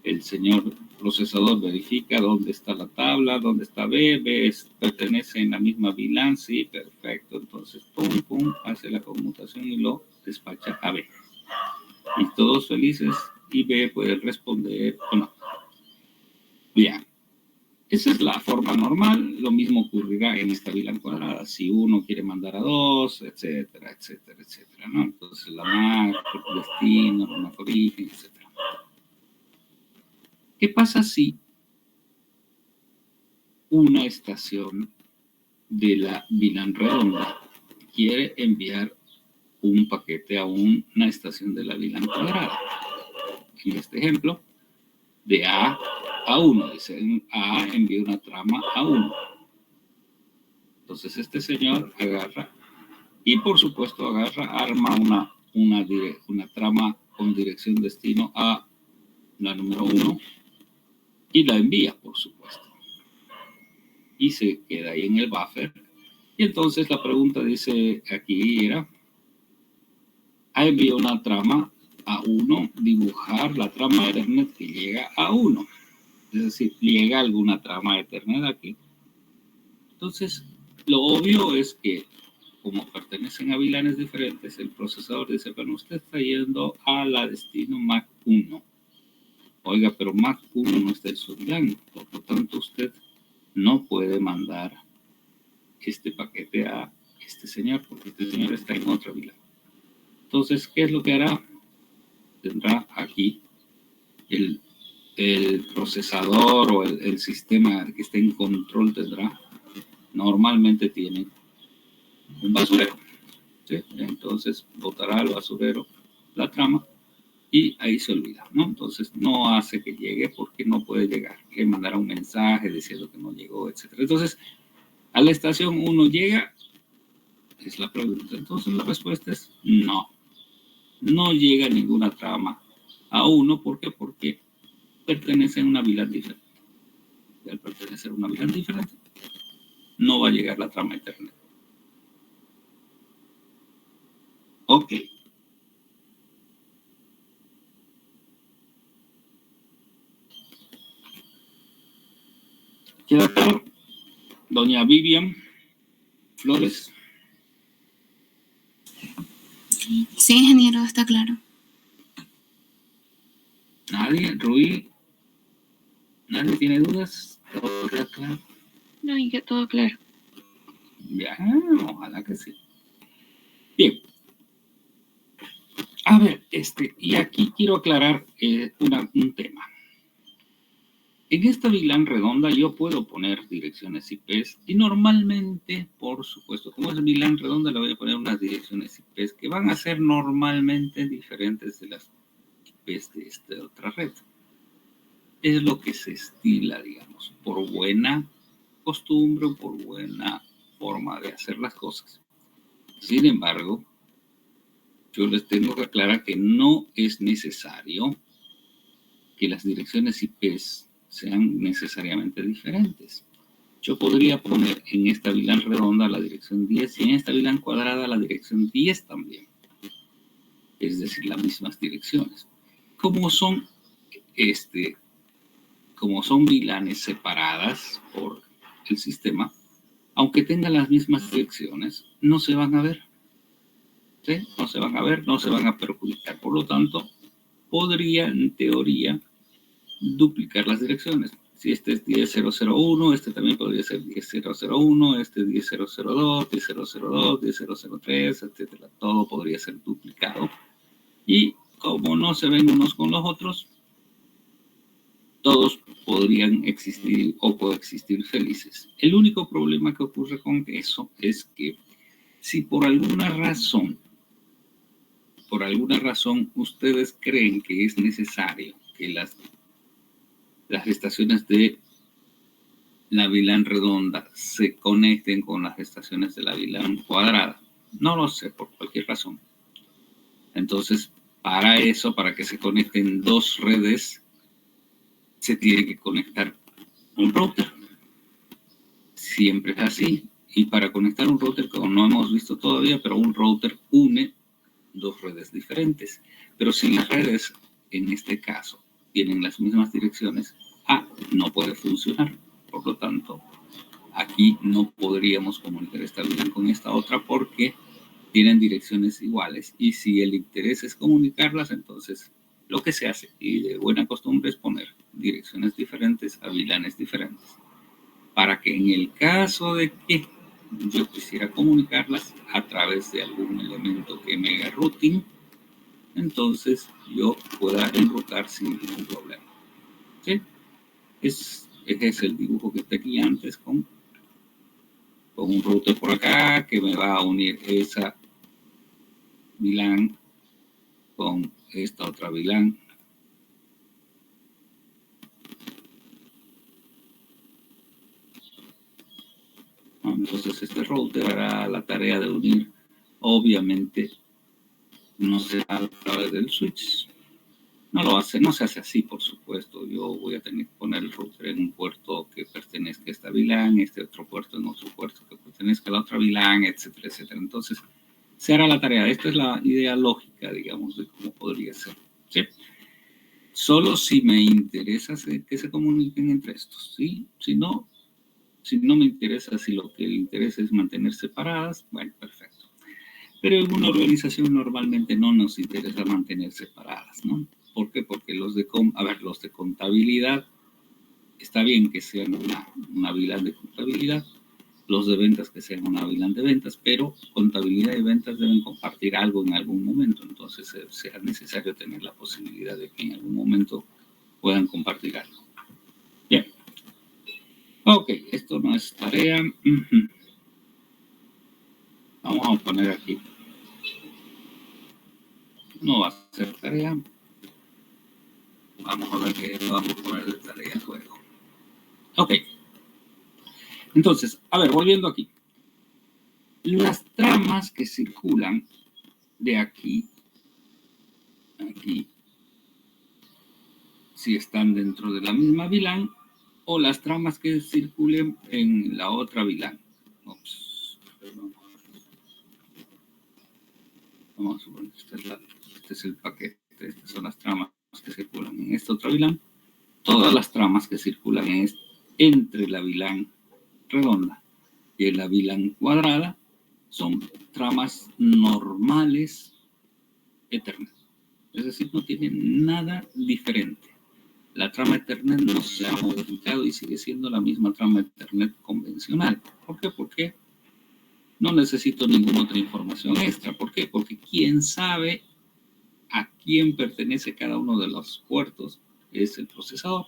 el señor procesador verifica dónde está la tabla, dónde está B, pertenece en la misma VLAN, sí, perfecto. Entonces, pum, pum, hace la conmutación y lo despacha a B. Y todos felices, y B puede responder o no. Bien, esa es la forma normal. Lo mismo ocurrirá en esta VLAN cuadrada. Si uno quiere mandar a dos, etcétera, etcétera, etcétera, ¿no? Entonces, la MAC, destino, la MAC origen, etcétera. ¿Qué pasa si una estación de la VLAN redonda quiere enviar un paquete a una estación de la VLAN cuadrada? En este ejemplo, de A a 1, dice A envía una trama a 1. Entonces este señor agarra y por supuesto arma una trama con dirección destino a la número 1 y la envía, por supuesto. Y se queda ahí en el buffer. Y entonces la pregunta dice aquí era, envía una trama a 1, dibujar la trama Ethernet que llega a 1. Es decir, llega alguna trama Ethernet aquí. Entonces, lo obvio es que, como pertenecen a VLANes diferentes, el procesador dice, bueno, usted está yendo a la destino MAC 1. Oiga, pero MAC 1 no está en su VLAN, por lo tanto usted no puede mandar este paquete a este señor, porque este señor está en otra VLAN. Entonces, ¿qué es lo que hará? Tendrá aquí el procesador o el sistema que esté en control normalmente tiene un basurero, ¿sí? Entonces botará al basurero la trama y ahí se olvida, ¿no? Entonces no hace que llegue porque no puede llegar. Le mandará un mensaje diciendo que no llegó, etc. Entonces, a la estación 1 llega, es la pregunta. Entonces la respuesta es no. No llega ninguna trama a 1. ¿Por qué? Porque pertenece a una VLAN diferente. Y al pertenecer a una VLAN diferente, no va a llegar la trama Ethernet. Ok. ¿Queda claro? Doña Vivian Flores. Sí, ingeniero, está claro. ¿Nadie? ¿Rui? ¿Nadie tiene dudas? ¿Todo queda claro? No, y que todo claro. Ya, ojalá que sí. Bien. A ver, y aquí quiero aclarar un tema. En esta VLAN redonda yo puedo poner direcciones IPs y normalmente, por supuesto, como es VLAN redonda, le voy a poner unas direcciones IPs que van a ser normalmente diferentes de las IPs de esta otra red. Es lo que se estila, digamos, por buena costumbre o por buena forma de hacer las cosas. Sin embargo, yo les tengo que aclarar que no es necesario que las direcciones IPs sean necesariamente diferentes. Yo podría poner en esta VLAN redonda la dirección 10 y en esta VLAN cuadrada la dirección 10 también. Es decir, las mismas direcciones. Como son VLANes separadas por el sistema, aunque tengan las mismas direcciones, no se van a ver. ¿Sí? No se van a ver, no se van a perjudicar. Por lo tanto, podría, en teoría, duplicar las direcciones. Si este es 10.001, este también podría ser 10.001, este es 10.002, 10.002, 10.003, etcétera. Todo podría ser duplicado. Y como no se ven unos con los otros, todos podrían existir o coexistir felices. El único problema que ocurre con eso es que si por alguna razón ustedes creen que es necesario que las estaciones de la VLAN redonda se conecten con las estaciones de la VLAN cuadrada, no lo sé, por cualquier razón. Entonces, para eso, para que se conecten dos redes, se tiene que conectar un router. Siempre es así. Y para conectar un router, como no hemos visto todavía, pero un router une dos redes diferentes. Pero si las redes, en este caso, tienen las mismas direcciones, no puede funcionar. Por lo tanto, aquí no podríamos comunicar esta VLAN con esta otra porque tienen direcciones iguales. Y si el interés es comunicarlas, entonces lo que se hace, y de buena costumbre, es poner direcciones diferentes a VLANes diferentes. Para que en el caso de que yo quisiera comunicarlas a través de algún elemento que me haga routing, entonces yo pueda enrutar sin ningún problema. ¿Sí? Ese es el dibujo que está aquí antes con un router por acá que me va a unir esa VLAN con esta otra VLAN. Entonces este router hará la tarea de unir. Obviamente no será a través del switch. No se hace así, por supuesto. Yo voy a tener que poner el router en un puerto que pertenezca a esta VLAN, este otro puerto en otro puerto que pertenezca a la otra VLAN, etcétera, etcétera. Entonces, se hará la tarea. Esta es la idea lógica, digamos, de cómo podría ser. ¿Sí? Solo si me interesa que se comuniquen entre estos, ¿sí? Si no me interesa, si lo que le interesa es mantener separadas, bueno, perfecto. Pero en una organización normalmente no nos interesa mantener separadas, ¿no? ¿Por qué? Porque los de contabilidad, está bien que sean una VLAN de contabilidad, los de ventas que sean una VLAN de ventas, pero contabilidad y ventas deben compartir algo en algún momento, entonces será necesario tener la posibilidad de que en algún momento puedan compartir algo. Bien. Ok, esto no es tarea. Vamos a poner aquí. No va a ser tarea. Vamos a ver qué vamos a poner de tarea luego. Ok. Entonces, a ver, volviendo aquí. Las tramas que circulan de aquí, si están dentro de la misma VLAN, o las tramas que circulen en la otra VLAN. Vamos a suponer que este es el paquete, estas son las tramas que circulan en esta otra VLAN. Todas las tramas que circulan entre la VLAN redonda y la VLAN cuadrada son tramas normales Ethernet. Es decir, no tienen nada diferente. La trama Ethernet no se ha modificado y sigue siendo la misma trama Ethernet convencional. ¿Por qué? Porque no necesito ninguna otra información extra. ¿Por qué? Porque quién sabe a quién pertenece cada uno de los puertos es el procesador.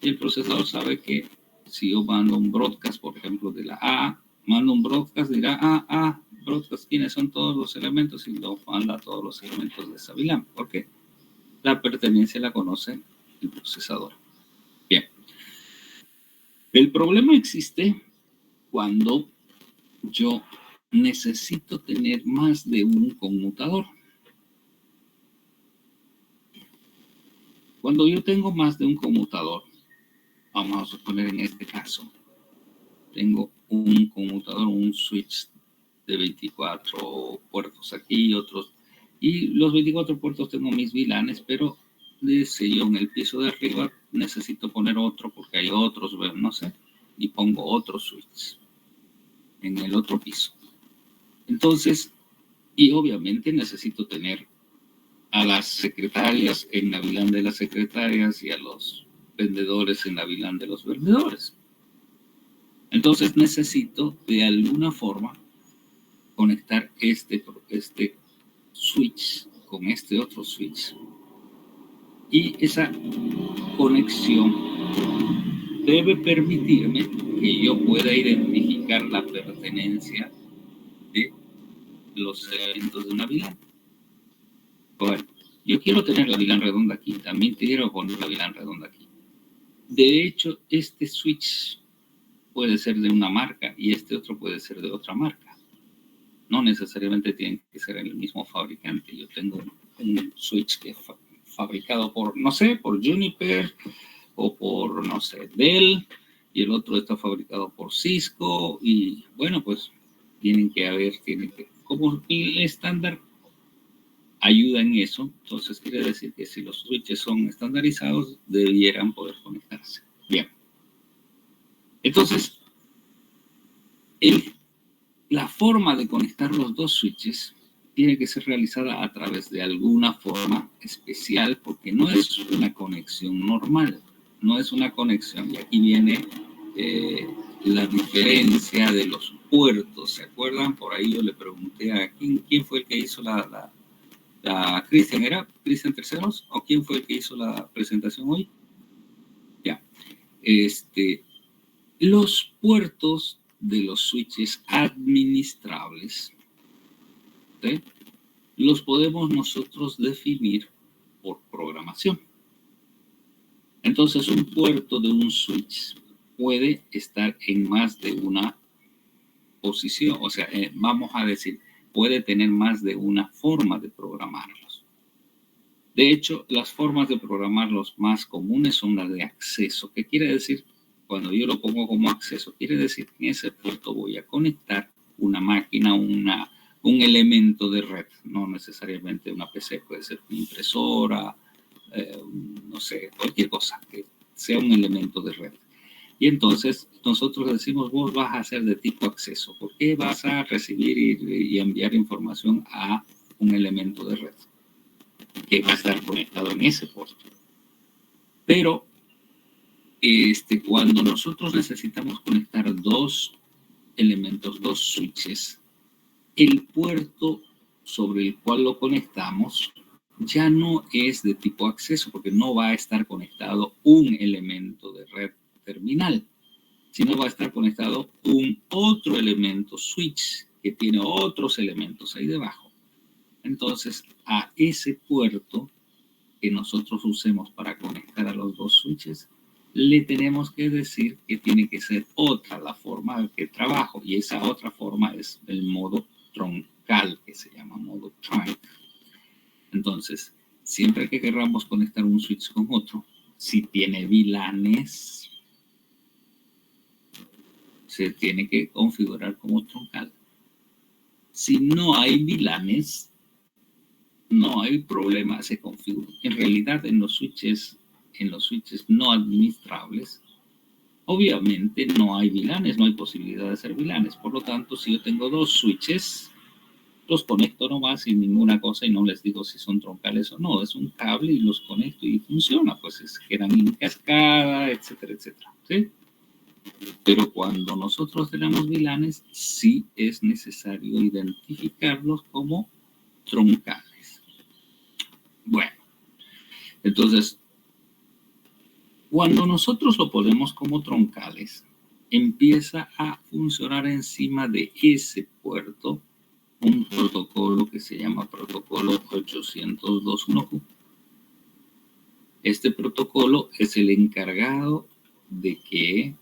Y el procesador sabe que si yo mando un broadcast, por ejemplo, de la A, mando un broadcast, dirá, broadcast, ¿quiénes son todos los elementos? Y lo manda a todos los elementos de esa VLAN. ¿Por qué? La pertenencia la conoce el procesador. Bien. El problema existe cuando yo necesito tener más de un conmutador. Cuando yo tengo más de un conmutador, vamos a suponer en este caso, tengo un conmutador, un switch de 24 puertos aquí y otros. Y los 24 puertos tengo mis VLANs, pero yo en el piso de arriba necesito poner otro porque hay otros, no sé, y pongo otro switch en el otro piso. Entonces, y obviamente necesito tener a las secretarias en la VLAN de las secretarias y a los vendedores en la VLAN de los vendedores. Entonces necesito de alguna forma conectar este switch con este otro switch. Y esa conexión debe permitirme que yo pueda identificar la pertenencia de los elementos de una VLAN. Bueno, yo quiero tener la VLAN redonda aquí, también quiero poner la VLAN redonda aquí. De hecho, este switch puede ser de una marca y este otro puede ser de otra marca. No necesariamente tienen que ser el mismo fabricante. Yo tengo un switch que es fabricado por, no sé, por Juniper o por, no sé, Dell, y el otro está fabricado por Cisco, y bueno, pues tienen que como el estándar ayuda en eso, entonces quiere decir que si los switches son estandarizados, debieran poder conectarse. Bien. Entonces, la forma de conectar los dos switches tiene que ser realizada a través de alguna forma especial, porque no es una conexión normal, no es una conexión. Y aquí viene la diferencia de los puertos. ¿Se acuerdan? Por ahí yo le pregunté a quién fue el que hizo la Cristian. ¿Era Cristian Terceros? ¿O quién fue el que hizo la presentación hoy? Ya. Los puertos de los switches administrables, ¿sí?, los podemos nosotros definir por programación. Entonces, un puerto de un switch puede estar en más de una posición, o sea, vamos a decir, puede tener más de una forma de programarlos. De hecho, las formas de programarlos más comunes son las de acceso. ¿Qué quiere decir? Cuando yo lo pongo como acceso, quiere decir que en ese puerto voy a conectar una máquina, un elemento de red, no necesariamente una PC, puede ser una impresora, no sé, cualquier cosa que sea un elemento de red. Y entonces nosotros decimos, vos vas a ser de tipo acceso, porque vas a recibir y enviar información a un elemento de red que va a estar conectado en ese puerto. Pero cuando nosotros necesitamos conectar dos elementos, dos switches, el puerto sobre el cual lo conectamos ya no es de tipo acceso, porque no va a estar conectado un elemento de red terminal, sino va a estar conectado un otro elemento switch que tiene otros elementos ahí debajo. Entonces, a ese puerto que nosotros usemos para conectar a los dos switches, le tenemos que decir que tiene que ser otra la forma de que trabajo, y esa otra forma es el modo troncal, que se llama modo trunk. Entonces, siempre que queramos conectar un switch con otro, si tiene VLANes, se tiene que configurar como troncal. Si no hay VLANes, no hay problema, se configura. En realidad, en los switches no administrables, obviamente no hay VLANes, no hay posibilidad de hacer VLANes. Por lo tanto, si yo tengo dos switches, los conecto nomás sin ninguna cosa y no les digo si son troncales o no. Es un cable y los conecto y funciona. Pues quedan en cascada, etcétera, etcétera. ¿Sí? Pero cuando nosotros tenemos VLANes, sí es necesario identificarlos como troncales. Bueno, entonces, cuando nosotros lo ponemos como troncales, empieza a funcionar encima de ese puerto un protocolo que se llama protocolo 802.1q. Este protocolo es el encargado de que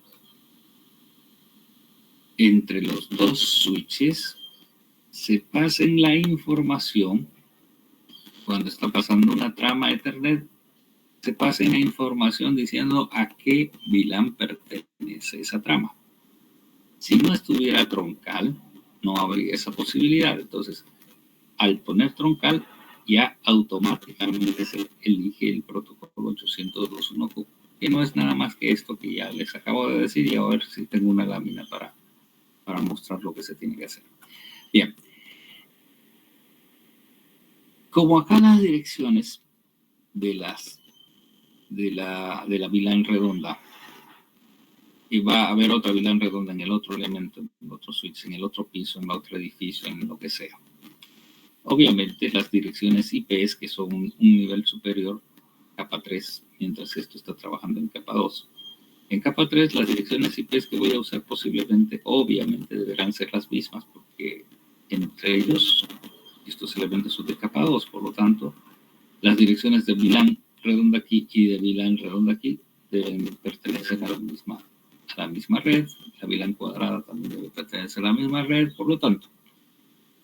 entre los dos switches se pasen la información. Cuando está pasando una trama Ethernet, se pasen la información diciendo a qué VLAN pertenece esa trama. Si no estuviera troncal, no habría esa posibilidad. Entonces, al poner troncal, ya automáticamente se elige el protocolo 802.1q, que no es nada más que esto que ya les acabo de decir, y a ver si tengo una lámina para mostrar lo que se tiene que hacer. Bien. Como acá las direcciones de las de la VLAN redonda. Y va a haber otra VLAN redonda en el otro elemento, en el otro switch, en el otro piso, en el otro edificio, en lo que sea. Obviamente las direcciones IPs, que son un nivel superior, capa 3, mientras esto está trabajando en capa 2. En capa 3, las direcciones IPs que voy a usar posiblemente, obviamente, deberán ser las mismas, porque entre ellos, estos elementos son de capa 2, por lo tanto, las direcciones de VLAN redonda aquí y de VLAN redonda aquí deben pertenecer a la misma red. La VLAN cuadrada también debe pertenecer a la misma red, por lo tanto,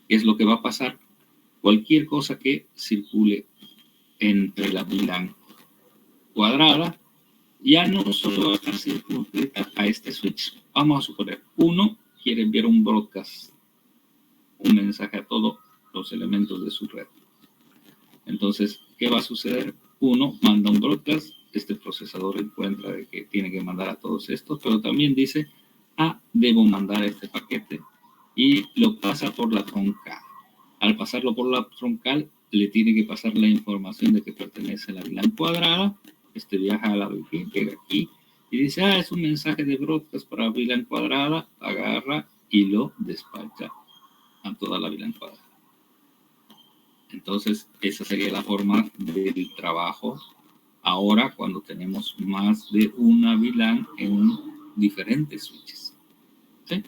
¿qué es lo que va a pasar? Cualquier cosa que circule entre la VLAN cuadrada ya no solo va a estar circunscrita a este switch. Vamos a suponer, uno quiere enviar un broadcast, un mensaje a todos los elementos de su red. Entonces, ¿qué va a suceder? Uno manda un broadcast, este procesador encuentra de que tiene que mandar a todos estos, pero también dice, debo mandar este paquete y lo pasa por la troncal. Al pasarlo por la troncal, le tiene que pasar la información de que pertenece a la VLAN cuadrada. Este viaja a la VLAN, llega aquí y dice, es un mensaje de broadcast para VLAN cuadrada, agarra y lo despacha a toda la VLAN cuadrada. Entonces, esa sería la forma del trabajo ahora cuando tenemos más de una VLAN en diferentes switches. ¿Sí?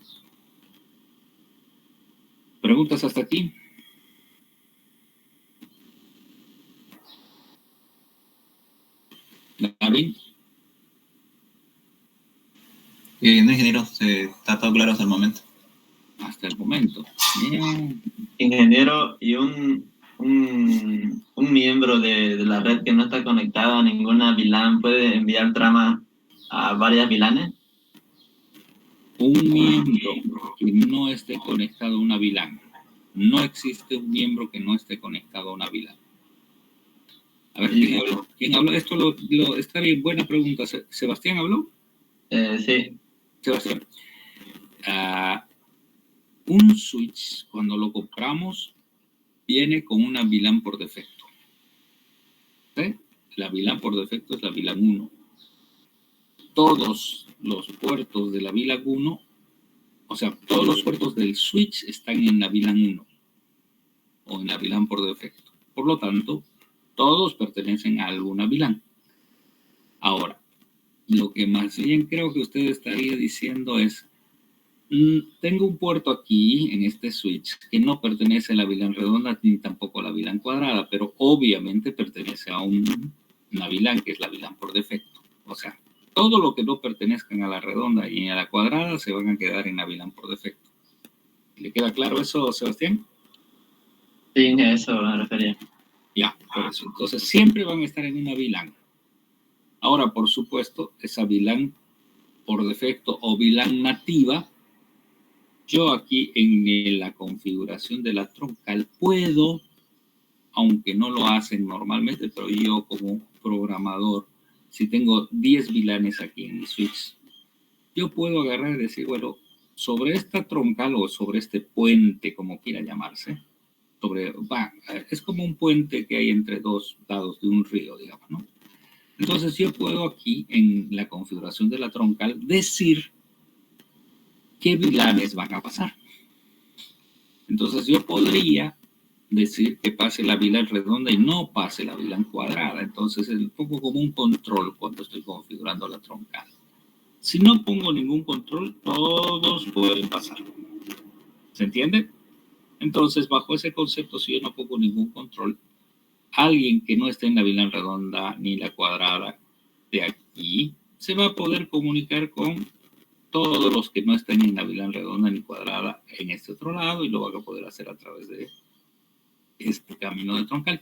¿Preguntas hasta aquí? David. No, ingeniero, está todo claro hasta el momento. Hasta el momento. Bien. Ingeniero, y un miembro de la red que no está conectado a ninguna VLAN puede enviar trama a varias VLANes. Un miembro que no esté conectado a una VLAN. No existe un miembro que no esté conectado a una VLAN. A ver, ¿quién habló? Esto está bien, buena pregunta. ¿Sebastián habló? Sí. Sebastián. Un switch, cuando lo compramos, viene con una VLAN por defecto. ¿Sí? La VLAN por defecto es la VLAN 1. Todos los puertos de la VLAN 1, o sea, todos los puertos del switch están en la VLAN 1 o en la VLAN por defecto. Por lo tanto, todos pertenecen a alguna VLAN. Ahora, lo que más bien creo que usted estaría diciendo es, tengo un puerto aquí en este switch que no pertenece a la VLAN redonda ni tampoco a la VLAN cuadrada, pero obviamente pertenece a una VLAN que es la VLAN por defecto. O sea, todo lo que no pertenezcan a la redonda y a la cuadrada se van a quedar en la VLAN por defecto. ¿Le queda claro eso, Sebastián? Sí, a eso me refería. Ya, por eso. Entonces, siempre van a estar en una VLAN. Ahora, por supuesto, esa VLAN por defecto o VLAN nativa, yo aquí en la configuración de la troncal puedo, aunque no lo hacen normalmente, pero yo como programador, si tengo 10 VLANs aquí en mi switch, yo puedo agarrar y decir, bueno, sobre esta troncal o sobre este puente, como quiera llamarse, es como un puente que hay entre dos lados de un río, digamos, ¿no? Entonces yo puedo aquí en la configuración de la troncal decir qué VLANs van a pasar. Entonces yo podría decir que pase la VLAN redonda y no pase la VLAN cuadrada. Entonces es un poco como un control cuando estoy configurando la troncal. Si no pongo ningún control, todos pueden pasar. ¿Se entiende? Entonces, bajo ese concepto, si yo no pongo ningún control, alguien que no esté en la VLAN redonda ni la cuadrada de aquí se va a poder comunicar con todos los que no estén en la VLAN redonda ni cuadrada en este otro lado y lo van a poder hacer a través de este camino de troncal.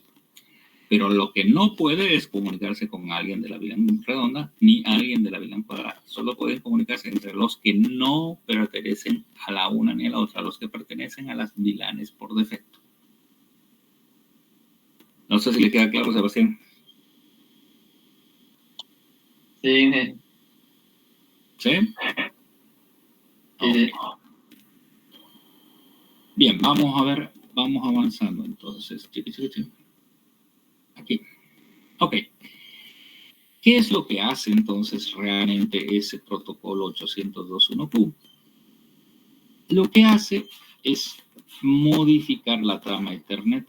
Pero lo que no puede es comunicarse con alguien de la VLAN redonda ni alguien de la VLAN cuadrada. Solo pueden comunicarse entre los que no pertenecen a la una ni a la otra, los que pertenecen a las VLANs por defecto. No sé si le queda claro, Sebastián. Sí. ¿Sí? Sí. Bien, vamos a ver, vamos avanzando entonces. Aquí. Ok. ¿Qué es lo que hace entonces realmente ese protocolo 802.1q? Lo que hace es modificar la trama Ethernet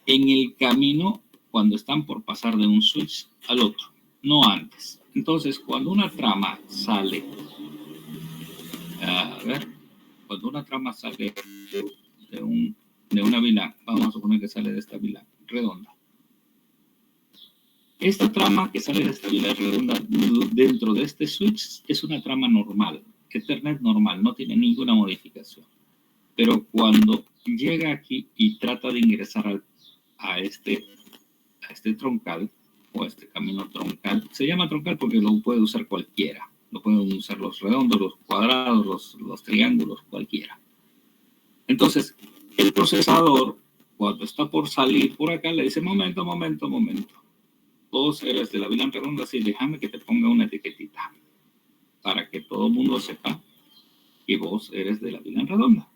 en el camino cuando están por pasar de un switch al otro, no antes. Entonces, cuando una trama sale, cuando una trama sale de una VLAN, vamos a suponer que sale de esta VLAN redonda. Esta trama que sale de esta VLAN redonda dentro de este switch es una trama normal, Ethernet normal, no tiene ninguna modificación. Pero cuando llega aquí y trata de ingresar a este troncal, o a este camino troncal, se llama troncal porque lo puede usar cualquiera. Lo pueden usar los redondos, los cuadrados, los triángulos, cualquiera. Entonces, el procesador, cuando está por salir por acá, le dice, momento. Vos eres de la VLAN redonda, sí, déjame que te ponga una etiquetita para que todo el mundo sepa que vos eres de la VLAN redonda.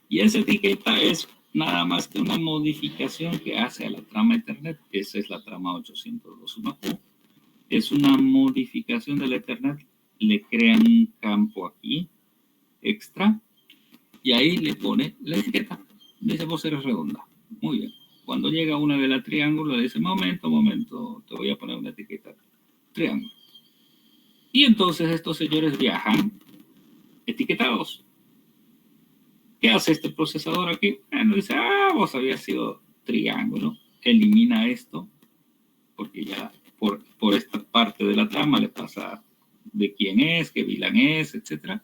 Y esa etiqueta es nada más que una modificación que hace a la trama Ethernet. Esa es la trama 802.1q. Es una modificación de la Ethernet. Le crean un campo aquí extra y ahí le pone la etiqueta. Dice, vos eres redonda. Muy bien. Cuando llega una de la triángulo, le dice, momento, te voy a poner una etiqueta triángulo. Y entonces estos señores viajan etiquetados. ¿Qué hace este procesador aquí? Bueno, dice, vos habías sido triángulo. Elimina esto, porque ya por esta parte de la trama le pasa de quién es, qué VLAN es, etc.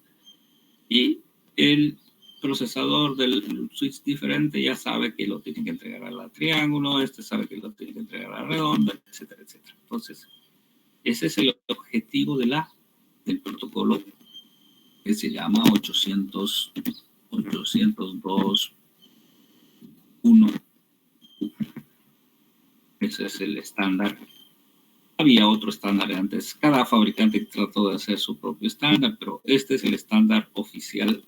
Y el procesador del switch diferente ya sabe que lo tiene que entregar a la triángulo, este sabe que lo tiene que entregar a la redonda, etcétera. Entonces, ese es el objetivo del protocolo que se llama 802.1q. Ese es el estándar. Había otro estándar antes. Cada fabricante trató de hacer su propio estándar, pero este es el estándar oficial.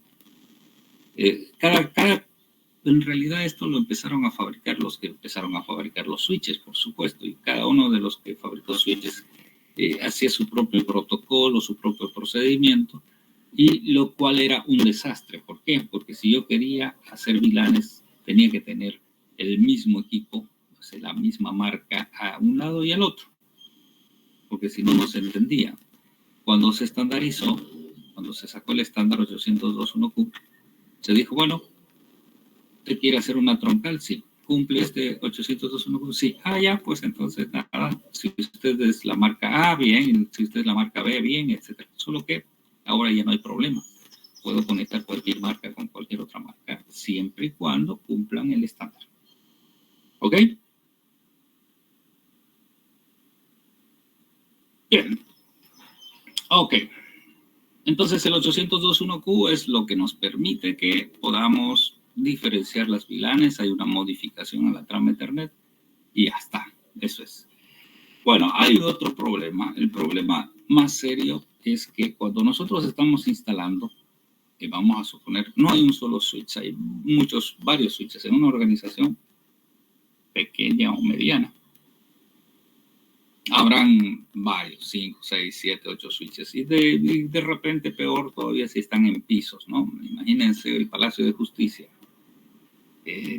En realidad esto lo empezaron a fabricar los que empezaron a fabricar los switches, por supuesto, y cada uno de los que fabricó switches hacía su propio protocolo, su propio procedimiento, y lo cual era un desastre. ¿Por qué? Porque si yo quería hacer VLANs, tenía que tener el mismo equipo, o sea, la misma marca a un lado y al otro, porque si no, no se entendía. Cuando se estandarizó, cuando se sacó el estándar 802.1q, se dijo, bueno, ¿usted quiere hacer una troncal? Sí. ¿Cumple este 802.1q? Sí. Ya, pues entonces nada. Si usted es la marca A, bien. Si usted es la marca B, bien, etc. Solo que ahora ya no hay problema. Puedo conectar cualquier marca con cualquier otra marca, siempre y cuando cumplan el estándar. ¿Ok? Bien. Ok. Entonces el 802.1q es lo que nos permite que podamos diferenciar las VLANs. Hay una modificación a la trama Ethernet y ya está. Eso es. Bueno, hay otro problema. El problema más serio es que cuando nosotros estamos instalando, vamos a suponer, no hay un solo switch, hay varios switches en una organización pequeña o mediana. Habrán varios, 5, 6, 7, 8 switches. Y de repente, peor todavía si están en pisos, ¿no? Imagínense el Palacio de Justicia.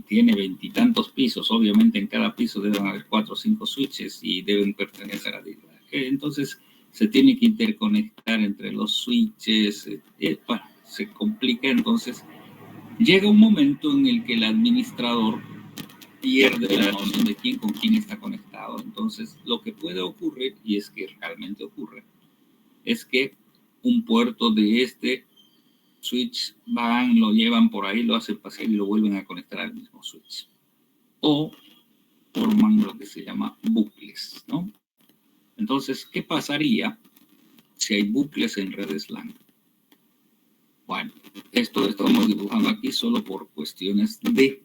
Tiene 20 y tantos pisos. Obviamente en cada piso deben haber 4 o 5 switches y deben pertenecer a la entonces se tiene que interconectar entre los switches. Bueno, se complica. Entonces llega un momento en el que el administrador pierde la noción de quién con quién está conectado. Entonces, lo que puede ocurrir, y es que realmente ocurre, es que un puerto de este switch lo llevan por ahí, lo hacen pasar y lo vuelven a conectar al mismo switch. O forman lo que se llama bucles, ¿no? Entonces, ¿qué pasaría si hay bucles en redes LAN? Bueno, esto lo estamos dibujando aquí solo por cuestiones de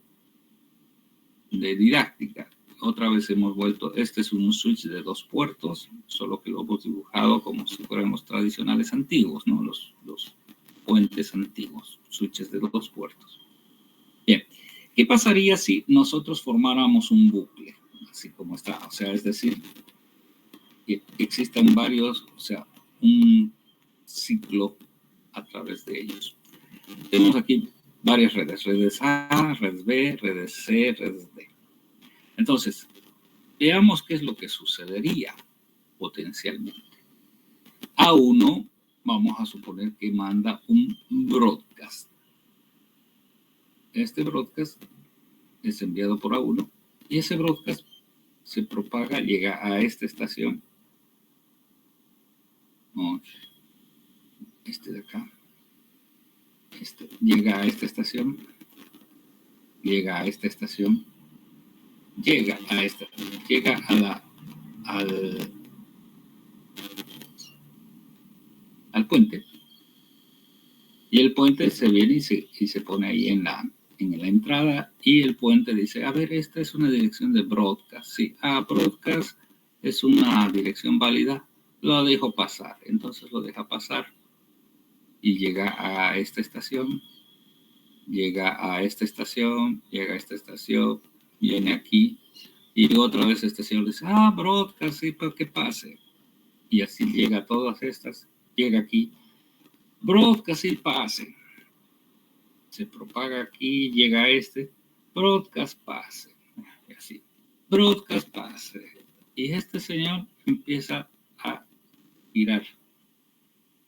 didáctica. Otra vez hemos vuelto, este es un switch de 2 puertos, solo que lo hemos dibujado como si fueran los tradicionales antiguos, ¿no? Los puentes antiguos, switches de 2 puertos. Bien, ¿qué pasaría si nosotros formáramos un bucle? Así como está, o sea, es decir, que existan varios, o sea, un ciclo a través de ellos. Tenemos aquí varias redes, redes A, redes B, redes C, redes D. Entonces, veamos qué es lo que sucedería potencialmente. A1, vamos a suponer que manda un broadcast. Este broadcast es enviado por A1 y ese broadcast se propaga, llega a esta estación. Este de acá. Llega a esta estación. Llega a esta estación. Llega a esta. Llega a al puente. Y el puente se viene y se pone ahí en la entrada, y el puente dice, a ver, esta es una dirección de broadcast. Sí, broadcast es una dirección válida, lo dejo pasar. Entonces lo deja pasar y llega a esta estación, llega a esta estación, llega a esta estación, viene aquí, y otra vez este señor dice, broadcast, sí, pero que pase. Y así llega a todas estas, llega aquí, broadcast, sí, pase. Se propaga aquí, llega a este, broadcast pase, y así, broadcast pase. Y este señor empieza a girar.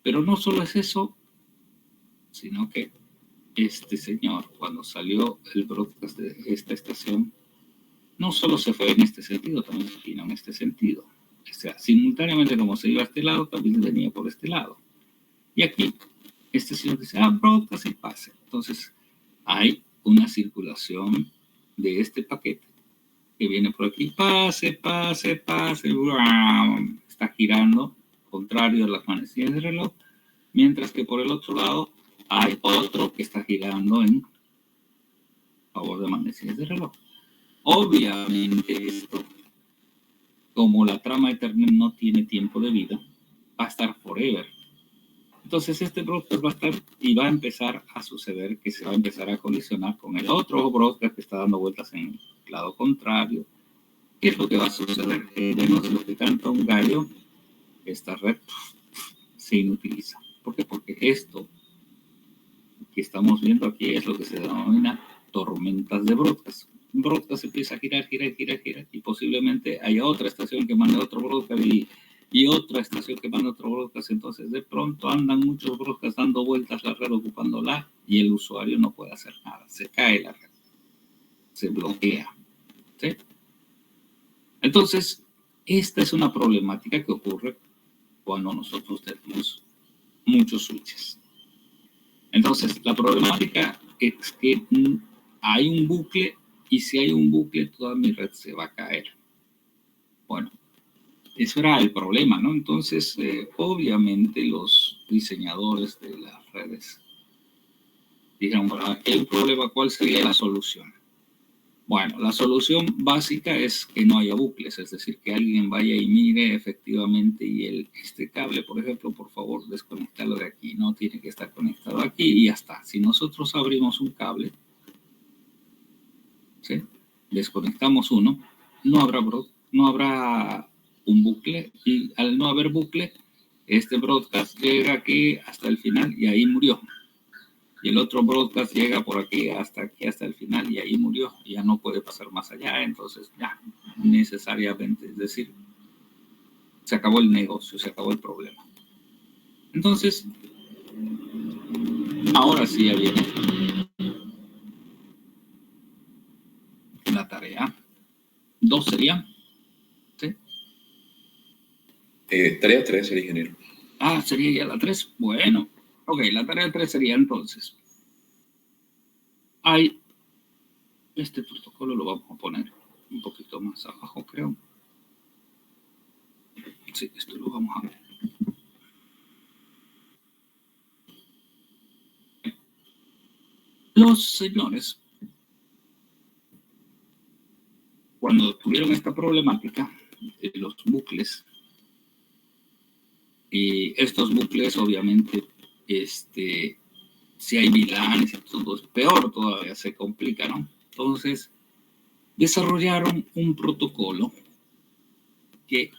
Pero no solo es eso, sino que este señor, cuando salió el broadcast de esta estación, no solo se fue en este sentido, también vino en este sentido. O sea, simultáneamente como se iba a este lado, también venía por este lado. Y aquí, este señor dice, broadcast y pase. Entonces, hay una circulación de este paquete que viene por aquí, pase, pase, pase, está girando, contrario a las manecillas del reloj, mientras que por el otro lado hay otro que está girando en favor de manecillas de reloj. Obviamente esto, como la trama Ethernet no tiene tiempo de vida, va a estar forever. Entonces este broadcast va a estar y va a empezar a suceder que se va a empezar a colisionar con el otro broadcast que está dando vueltas en el lado contrario. ¿Qué es lo que va a suceder? De lo que canta un gallo, esta red se inutiliza. ¿Por qué? Porque esto que estamos viendo aquí es lo que se denomina tormentas de broadcast. Un broadcast empieza a girar, girar, girar, girar, y posiblemente haya otra estación que mande otro broadcast y otra estación que manda otro broadcast. Entonces de pronto andan muchos broadcasts dando vueltas la red, ocupándola, y el usuario no puede hacer nada. Se cae la red, se bloquea, ¿sí? Entonces, esta es una problemática que ocurre cuando nosotros tenemos muchos switches. Entonces, la problemática es que hay un bucle, y si hay un bucle, toda mi red se va a caer. Bueno, eso era el problema, ¿no? Entonces, obviamente los diseñadores de las redes dijeron, bueno, el problema, ¿cuál sería la solución? Bueno, la solución básica es que no haya bucles, es decir, que alguien vaya y mire efectivamente y este cable, por ejemplo, por favor, desconectarlo de aquí, no tiene que estar conectado aquí y ya está. Si nosotros abrimos un cable, ¿sí?, desconectamos uno, no habrá un bucle, y al no haber bucle, este broadcast llega aquí hasta el final y ahí murió. Y el otro broadcast llega por aquí hasta el final y ahí murió. Ya no puede pasar más allá. Entonces, ya, necesariamente, es decir, se acabó el negocio, se acabó el problema. Entonces, ahora sí ya viene la tarea. 2 sería, ¿sí? Tarea 3 sería, ingeniero. Sería ya la 3. Bueno, ok, la tarea 3 sería entonces. Hay este protocolo, lo vamos a poner un poquito más abajo, creo. Sí, esto lo vamos a ver. Los señores, cuando tuvieron esta problemática de los bucles, y estos bucles obviamente, si hay VLANs y todo, es peor todavía, se complica, ¿no? Entonces, desarrollaron un protocolo que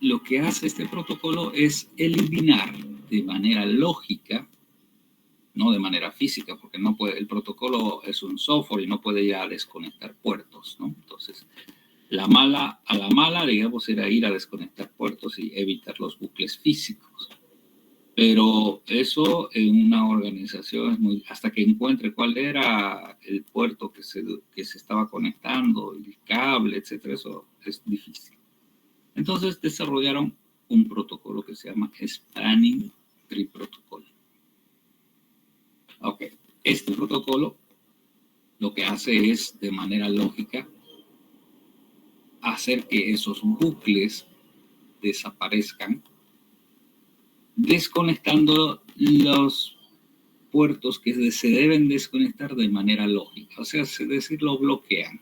lo que hace este protocolo es eliminar de manera lógica, no de manera física, porque no puede, el protocolo es un software y no puede ya desconectar puertos, ¿no? Entonces, a la mala, digamos, era ir a desconectar puertos y evitar los bucles físicos. Pero eso en una organización es muy, hasta que encuentre cuál era el puerto que se estaba conectando, el cable, etcétera, eso es difícil. Entonces desarrollaron un protocolo que se llama Spanning Tree Protocol. Ok, este protocolo lo que hace es, de manera lógica, hacer que esos bucles desaparezcan, desconectando los puertos que se deben desconectar de manera lógica. O sea, es decir, lo bloquean.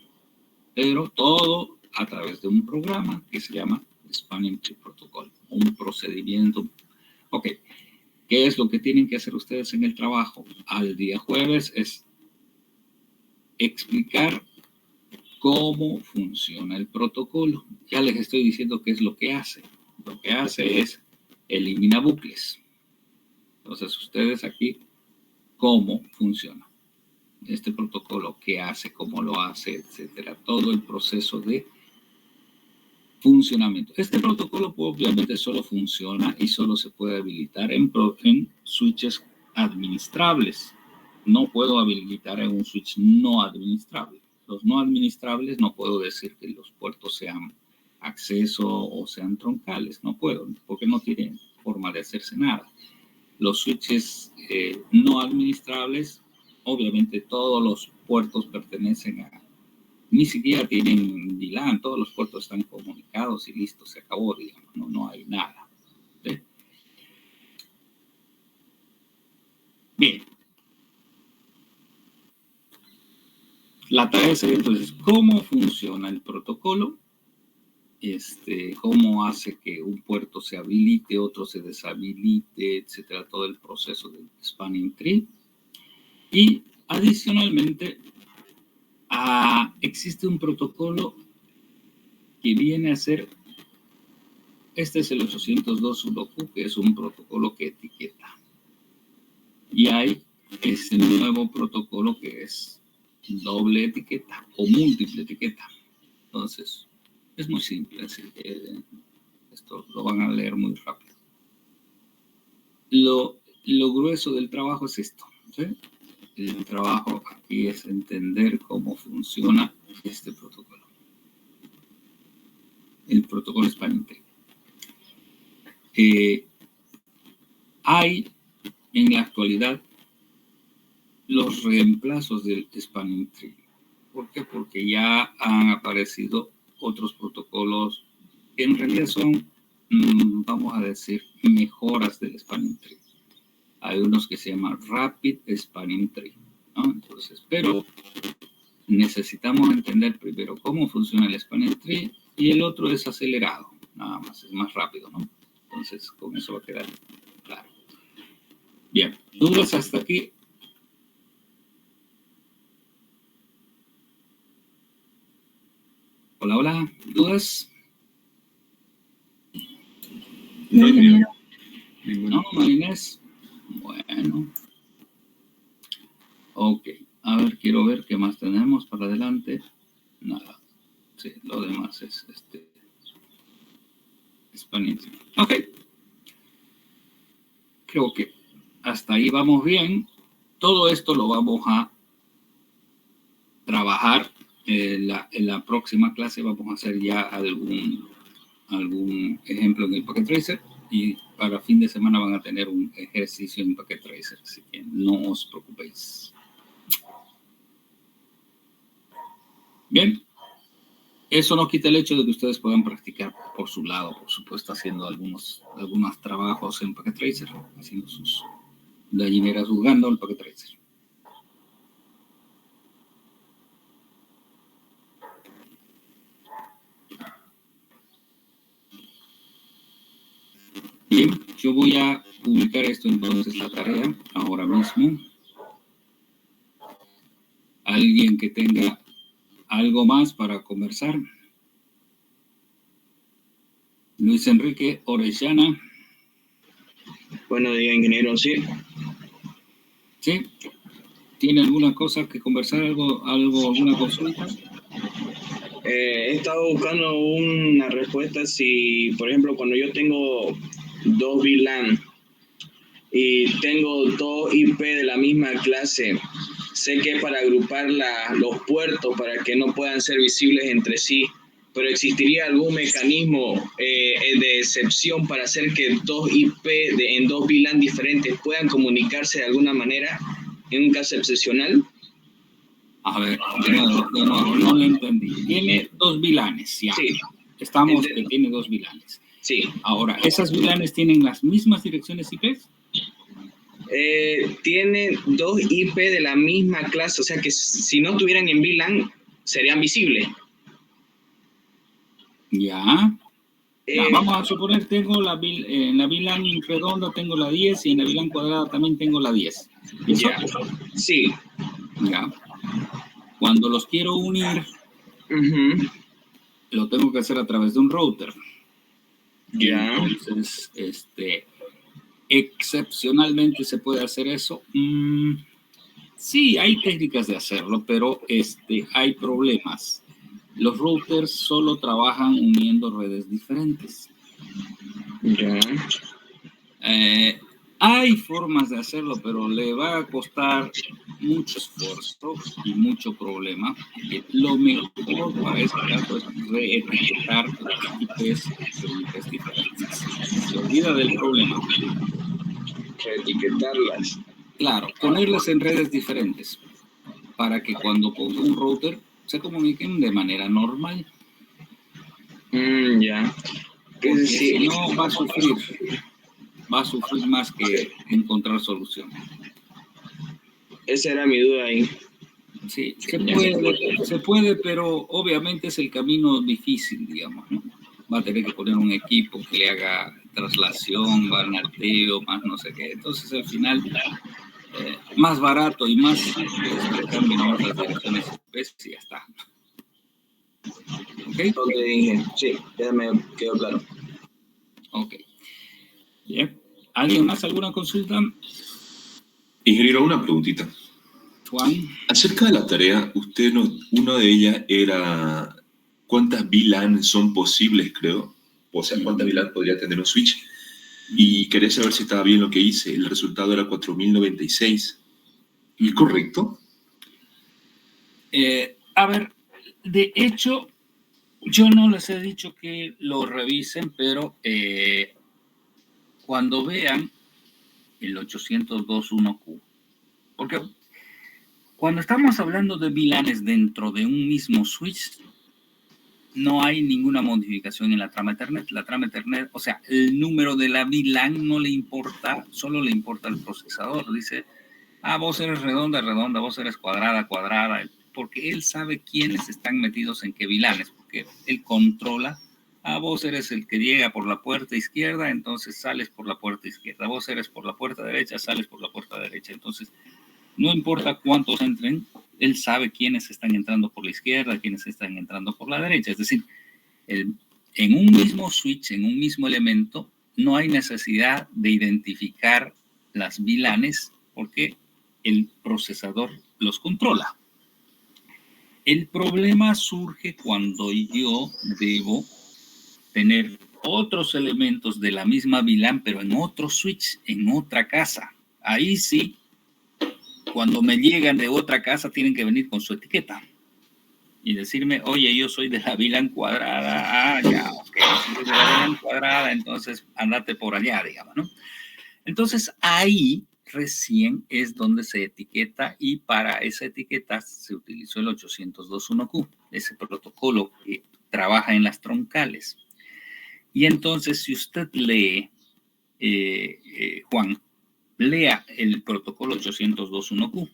Pero todo a través de un programa que se llama Spanning Tree Protocol, un procedimiento. Ok, ¿qué es lo que tienen que hacer ustedes en el trabajo? Al día jueves es explicar cómo funciona el protocolo. Ya les estoy diciendo qué es lo que hace. Lo que hace es elimina bucles. Entonces, ustedes aquí, ¿cómo funciona este protocolo? ¿Qué hace? ¿Cómo lo hace? Etcétera. Todo el proceso de funcionamiento. Este protocolo obviamente solo funciona y solo se puede habilitar en switches administrables. No puedo habilitar en un switch no administrable. Los no administrables no puedo decir que los puertos sean acceso o sean troncales. No puedo, porque no tienen forma de hacerse nada. Los switches no administrables, obviamente todos los puertos pertenecen a, ni siquiera tienen VLAN, todos los puertos están comunicados y listo, se acabó, digamos, no hay nada. ¿Sí? Bien. La tarea sería entonces, ¿cómo funciona el protocolo? Cómo hace que un puerto se habilite, otro se deshabilite, etcétera, todo el proceso del Spanning Tree. Y adicionalmente, existe un protocolo que viene a ser, este es el 802.1q, que es un protocolo que etiqueta. Y hay este nuevo protocolo que es doble etiqueta o múltiple etiqueta. Entonces, es muy simple, así que esto lo van a leer muy rápido. Lo grueso del trabajo es esto, ¿sí? El trabajo aquí es entender cómo funciona este protocolo. El protocolo Spanning Tree. Hay en la actualidad los reemplazos del Spanning Tree. ¿Por qué? Porque ya han aparecido otros protocolos que en realidad son, vamos a decir, mejoras del Spanning Tree. Hay unos que se llaman Rapid Spanning Tree, ¿no? Entonces, pero necesitamos entender primero cómo funciona el Spanning Tree y el otro es acelerado, nada más, es más rápido, ¿no? Entonces, con eso va a quedar claro. Bien, ¿dudas hasta aquí? Hola, hola, ¿dudas? No, ingeniero. No, Inés. Bueno. Ok, a ver, quiero ver qué más tenemos para adelante. Nada. Sí, lo demás es Spanning Tree. Ok. Creo que hasta ahí vamos bien. Todo esto lo vamos a trabajar en la próxima clase. Vamos a hacer ya algún ejemplo en el Packet Tracer y para fin de semana van a tener un ejercicio en Packet Tracer, así que no os preocupéis. Bien, eso no quita el hecho de que ustedes puedan practicar por su lado, por supuesto, haciendo algunos trabajos en Packet Tracer, haciendo sus gallineras jugando al Packet Tracer. Bien, yo voy a publicar esto entonces, la tarea, ahora mismo. Alguien que tenga algo más para conversar. Luis Enrique Orellana. Buenos días, ingeniero. Sí. ¿Sí? ¿Tiene alguna cosa que conversar? ¿Alguna consulta? He estado buscando una respuesta si, por ejemplo, cuando yo tengo dos VLAN y tengo dos IP de la misma clase, sé que es para agrupar los puertos para que no puedan ser visibles entre sí, pero ¿existiría algún mecanismo de excepción para hacer que dos IP en dos VLAN diferentes puedan comunicarse de alguna manera en un caso excepcional? A ver, no le entendí. Tiene dos VLANs, ya. Sí. Estamos que tiene dos VLANs. Sí. Ahora, ¿esas VLANs tienen las mismas direcciones IP? Tienen dos IP de la misma clase, o sea que si no estuvieran en VLAN, serían visibles. Ya. Vamos a suponer tengo en la VLAN redonda tengo la 10 y en la VLAN cuadrada también tengo la 10. ¿Eso? Ya. Sí. Ya. Cuando los quiero unir, lo tengo que hacer a través de un router. Ya. Entonces, excepcionalmente se puede hacer eso. Sí, hay técnicas de hacerlo, pero hay problemas. Los routers solo trabajan uniendo redes diferentes. Ya. Hay formas de hacerlo, pero le va a costar mucho esfuerzo y mucho problema. Lo mejor para ese caso es reetiquetar las IPs diferentes. Se olvida del problema. Reetiquetarlas. Claro, ponerlas en redes diferentes para que cuando ponga un router se comuniquen de manera normal. Ya. Porque Sí. si no, va a sufrir más que encontrar solución. Esa era mi duda ahí. Sí, se puede, pero obviamente es el camino difícil, digamos, ¿no? Va a tener que poner un equipo que le haga traslación, barnateo, más no sé qué. Entonces, al final, más barato y más le cambien nomás las direcciones IP y ya está. ¿Ok? Ok, sí, ya me quedó claro. Ok. Bien. ¿Alguien más? ¿Alguna consulta? Ingeniero, una preguntita. Juan. Acerca de la tarea, una de ellas era cuántas VLAN son posibles, creo. O sea, cuántas VLAN podría tener un switch. Y quería saber si estaba bien lo que hice. El resultado era 4096. ¿Es correcto? A ver, de hecho, yo no les he dicho que lo revisen, pero cuando vean el 802.1Q, porque cuando estamos hablando de VLANs dentro de un mismo switch, no hay ninguna modificación en la trama Ethernet. La trama Ethernet, o sea, el número de la VLAN no le importa, solo le importa al procesador. Dice, vos eres redonda, redonda, vos eres cuadrada, cuadrada, porque él sabe quiénes están metidos en qué VLANs, porque él controla. Vos eres el que llega por la puerta izquierda, entonces sales por la puerta izquierda. Vos eres por la puerta derecha, sales por la puerta derecha. Entonces, no importa cuántos entren, él sabe quiénes están entrando por la izquierda, quiénes están entrando por la derecha. Es decir, en un mismo switch, en un mismo elemento, no hay necesidad de identificar las VLANs porque el procesador los controla. El problema surge cuando yo debo tener otros elementos de la misma VLAN, pero en otro switch, en otra casa. Ahí sí, cuando me llegan de otra casa, tienen que venir con su etiqueta y decirme, oye, yo soy de la VLAN cuadrada. Ya, ok, si eres de la VLAN cuadrada, entonces andate por allá, digamos, ¿no? Entonces, ahí recién es donde se etiqueta y para esa etiqueta se utilizó el 802.1Q, ese protocolo que trabaja en las troncales. Y entonces, si usted lee, Juan, lea el protocolo 802.1Q,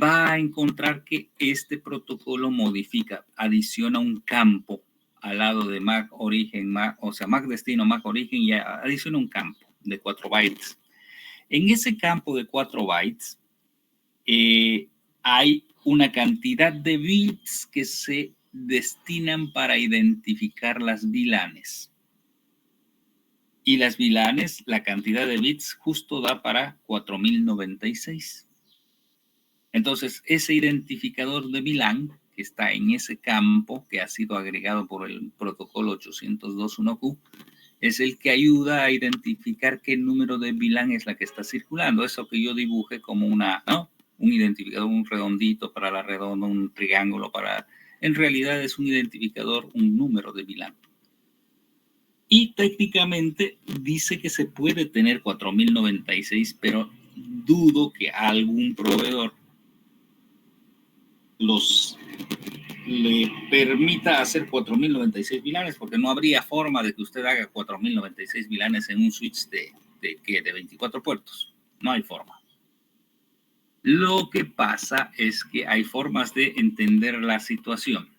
va a encontrar que este protocolo modifica, adiciona un campo al lado de MAC origen, o sea, MAC destino, MAC origen, y adiciona un campo de 4 bytes. En ese campo de 4 bytes hay una cantidad de bits que se destinan para identificar las VLANs. Y las VLANs, la cantidad de bits justo da para 4096. Entonces, ese identificador de VLAN que está en ese campo que ha sido agregado por el protocolo 802.1q es el que ayuda a identificar qué número de VLAN es la que está circulando. Eso que yo dibuje como un identificador, un redondito para la redonda, un triángulo para... En realidad es un identificador, un número de VLAN. Y técnicamente dice que se puede tener 4096, pero dudo que algún proveedor le permita hacer 4096 VLANs, porque no habría forma de que usted haga 4096 VLANs en un switch de 24 puertos. No hay forma. Lo que pasa es que hay formas de entender la situación.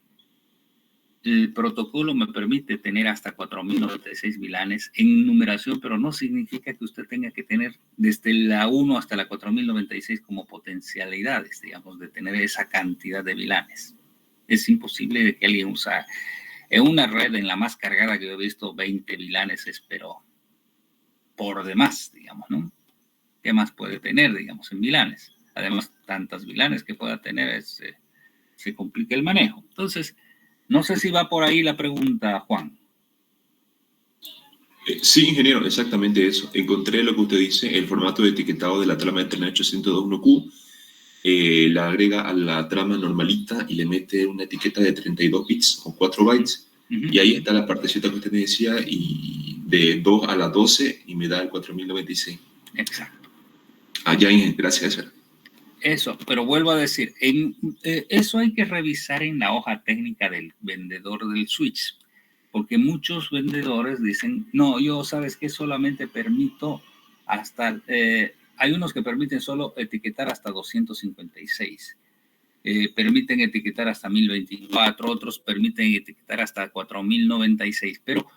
El protocolo me permite tener hasta 4096 VLANs en numeración, pero no significa que usted tenga que tener desde la 1 hasta la 4096 como potencialidades, digamos, de tener esa cantidad de VLANs. Es imposible de que alguien use en una red, en la más cargada que yo he visto, 20 VLANs, pero por demás, digamos, ¿no? ¿Qué más puede tener, digamos, en VLANs? Además, tantas VLANs que pueda tener, se complica el manejo. Entonces, no sé si va por ahí la pregunta, Juan. Sí, ingeniero, exactamente eso. Encontré lo que usted dice, el formato de etiquetado de la trama de Ethernet 802.1q. La agrega a la trama normalita y le mete una etiqueta de 32 bits o 4 bytes. Y ahí está la partecita que usted me decía, y de 2 a la 12, y me da el 4096. Exacto. Allá, gracias. Eso, pero vuelvo a decir, eso hay que revisar en la hoja técnica del vendedor del switch, porque muchos vendedores dicen, no, yo, ¿sabes qué? Solamente permito hasta, hay unos que permiten solo etiquetar hasta 256, permiten etiquetar hasta 1024, otros permiten etiquetar hasta 4096, pero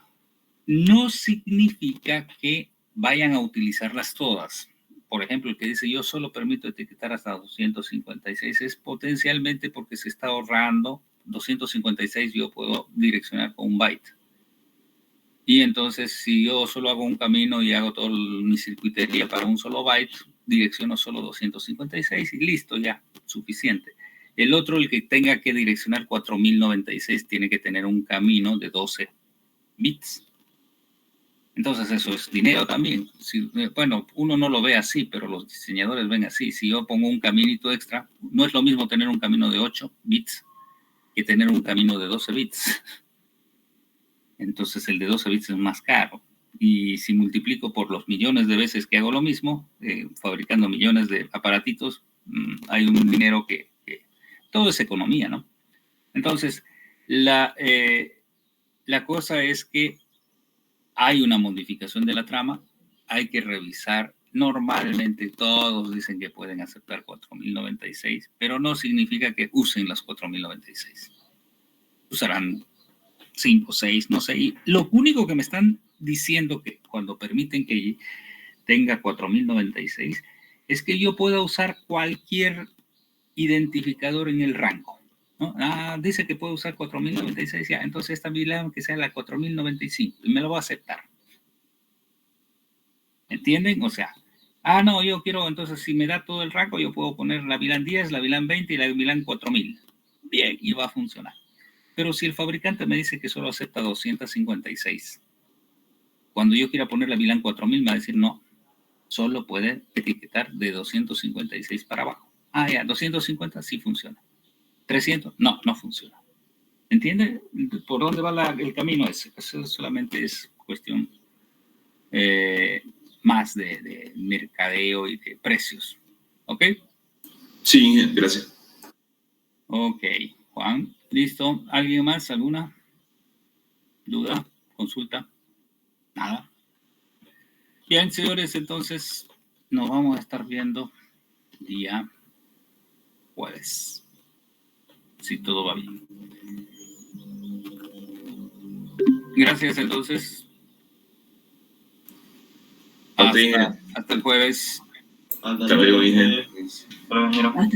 no significa que vayan a utilizarlas todas. Por ejemplo, el que dice yo solo permito etiquetar hasta 256 es potencialmente porque se está ahorrando 256, yo puedo direccionar con un byte. Y entonces, si yo solo hago un camino y hago toda mi circuitería para un solo byte, direcciono solo 256 y listo, ya, suficiente. El otro, el que tenga que direccionar 4096, tiene que tener un camino de 12 bits. Entonces eso es dinero también. Bueno, uno no lo ve así, pero los diseñadores ven así. Si yo pongo un caminito extra, no es lo mismo tener un camino de 8 bits que tener un camino de 12 bits. Entonces el de 12 bits es más caro. Y si multiplico por los millones de veces que hago lo mismo, fabricando millones de aparatitos, hay un dinero que todo es economía, ¿no? Entonces, la cosa es que hay una modificación de la trama, hay que revisar. Normalmente todos dicen que pueden aceptar 4096, pero no significa que usen las 4096. Usarán 5, 6, no sé. Y lo único que me están diciendo que cuando permiten que tenga 4096 es que yo pueda usar cualquier identificador en el rango, ¿no? Dice que puedo usar 4096, ya, entonces esta VLAN que sea la 4095 y me lo va a aceptar. ¿Entienden? O sea, no, yo quiero, entonces si me da todo el rango, yo puedo poner la VLAN 10, la VLAN 20 y la VLAN 4000. Bien, y va a funcionar. Pero si el fabricante me dice que solo acepta 256, cuando yo quiera poner la VLAN 4000 me va a decir no, solo puede etiquetar de 256 para abajo. Ya, 250 sí funciona. 300, no funciona. ¿Entiende? ¿Por dónde va el camino ese? Eso solamente es cuestión más de mercadeo y de precios. ¿Ok? Sí, gracias. Ok, Juan, listo. ¿Alguien más? ¿Alguna duda? ¿Consulta? Nada. Bien, señores, entonces nos vamos a estar viendo día jueves, si todo va bien. Gracias, entonces. Hasta el jueves. Hasta Hasta luego, luego. Inge. Hasta luego.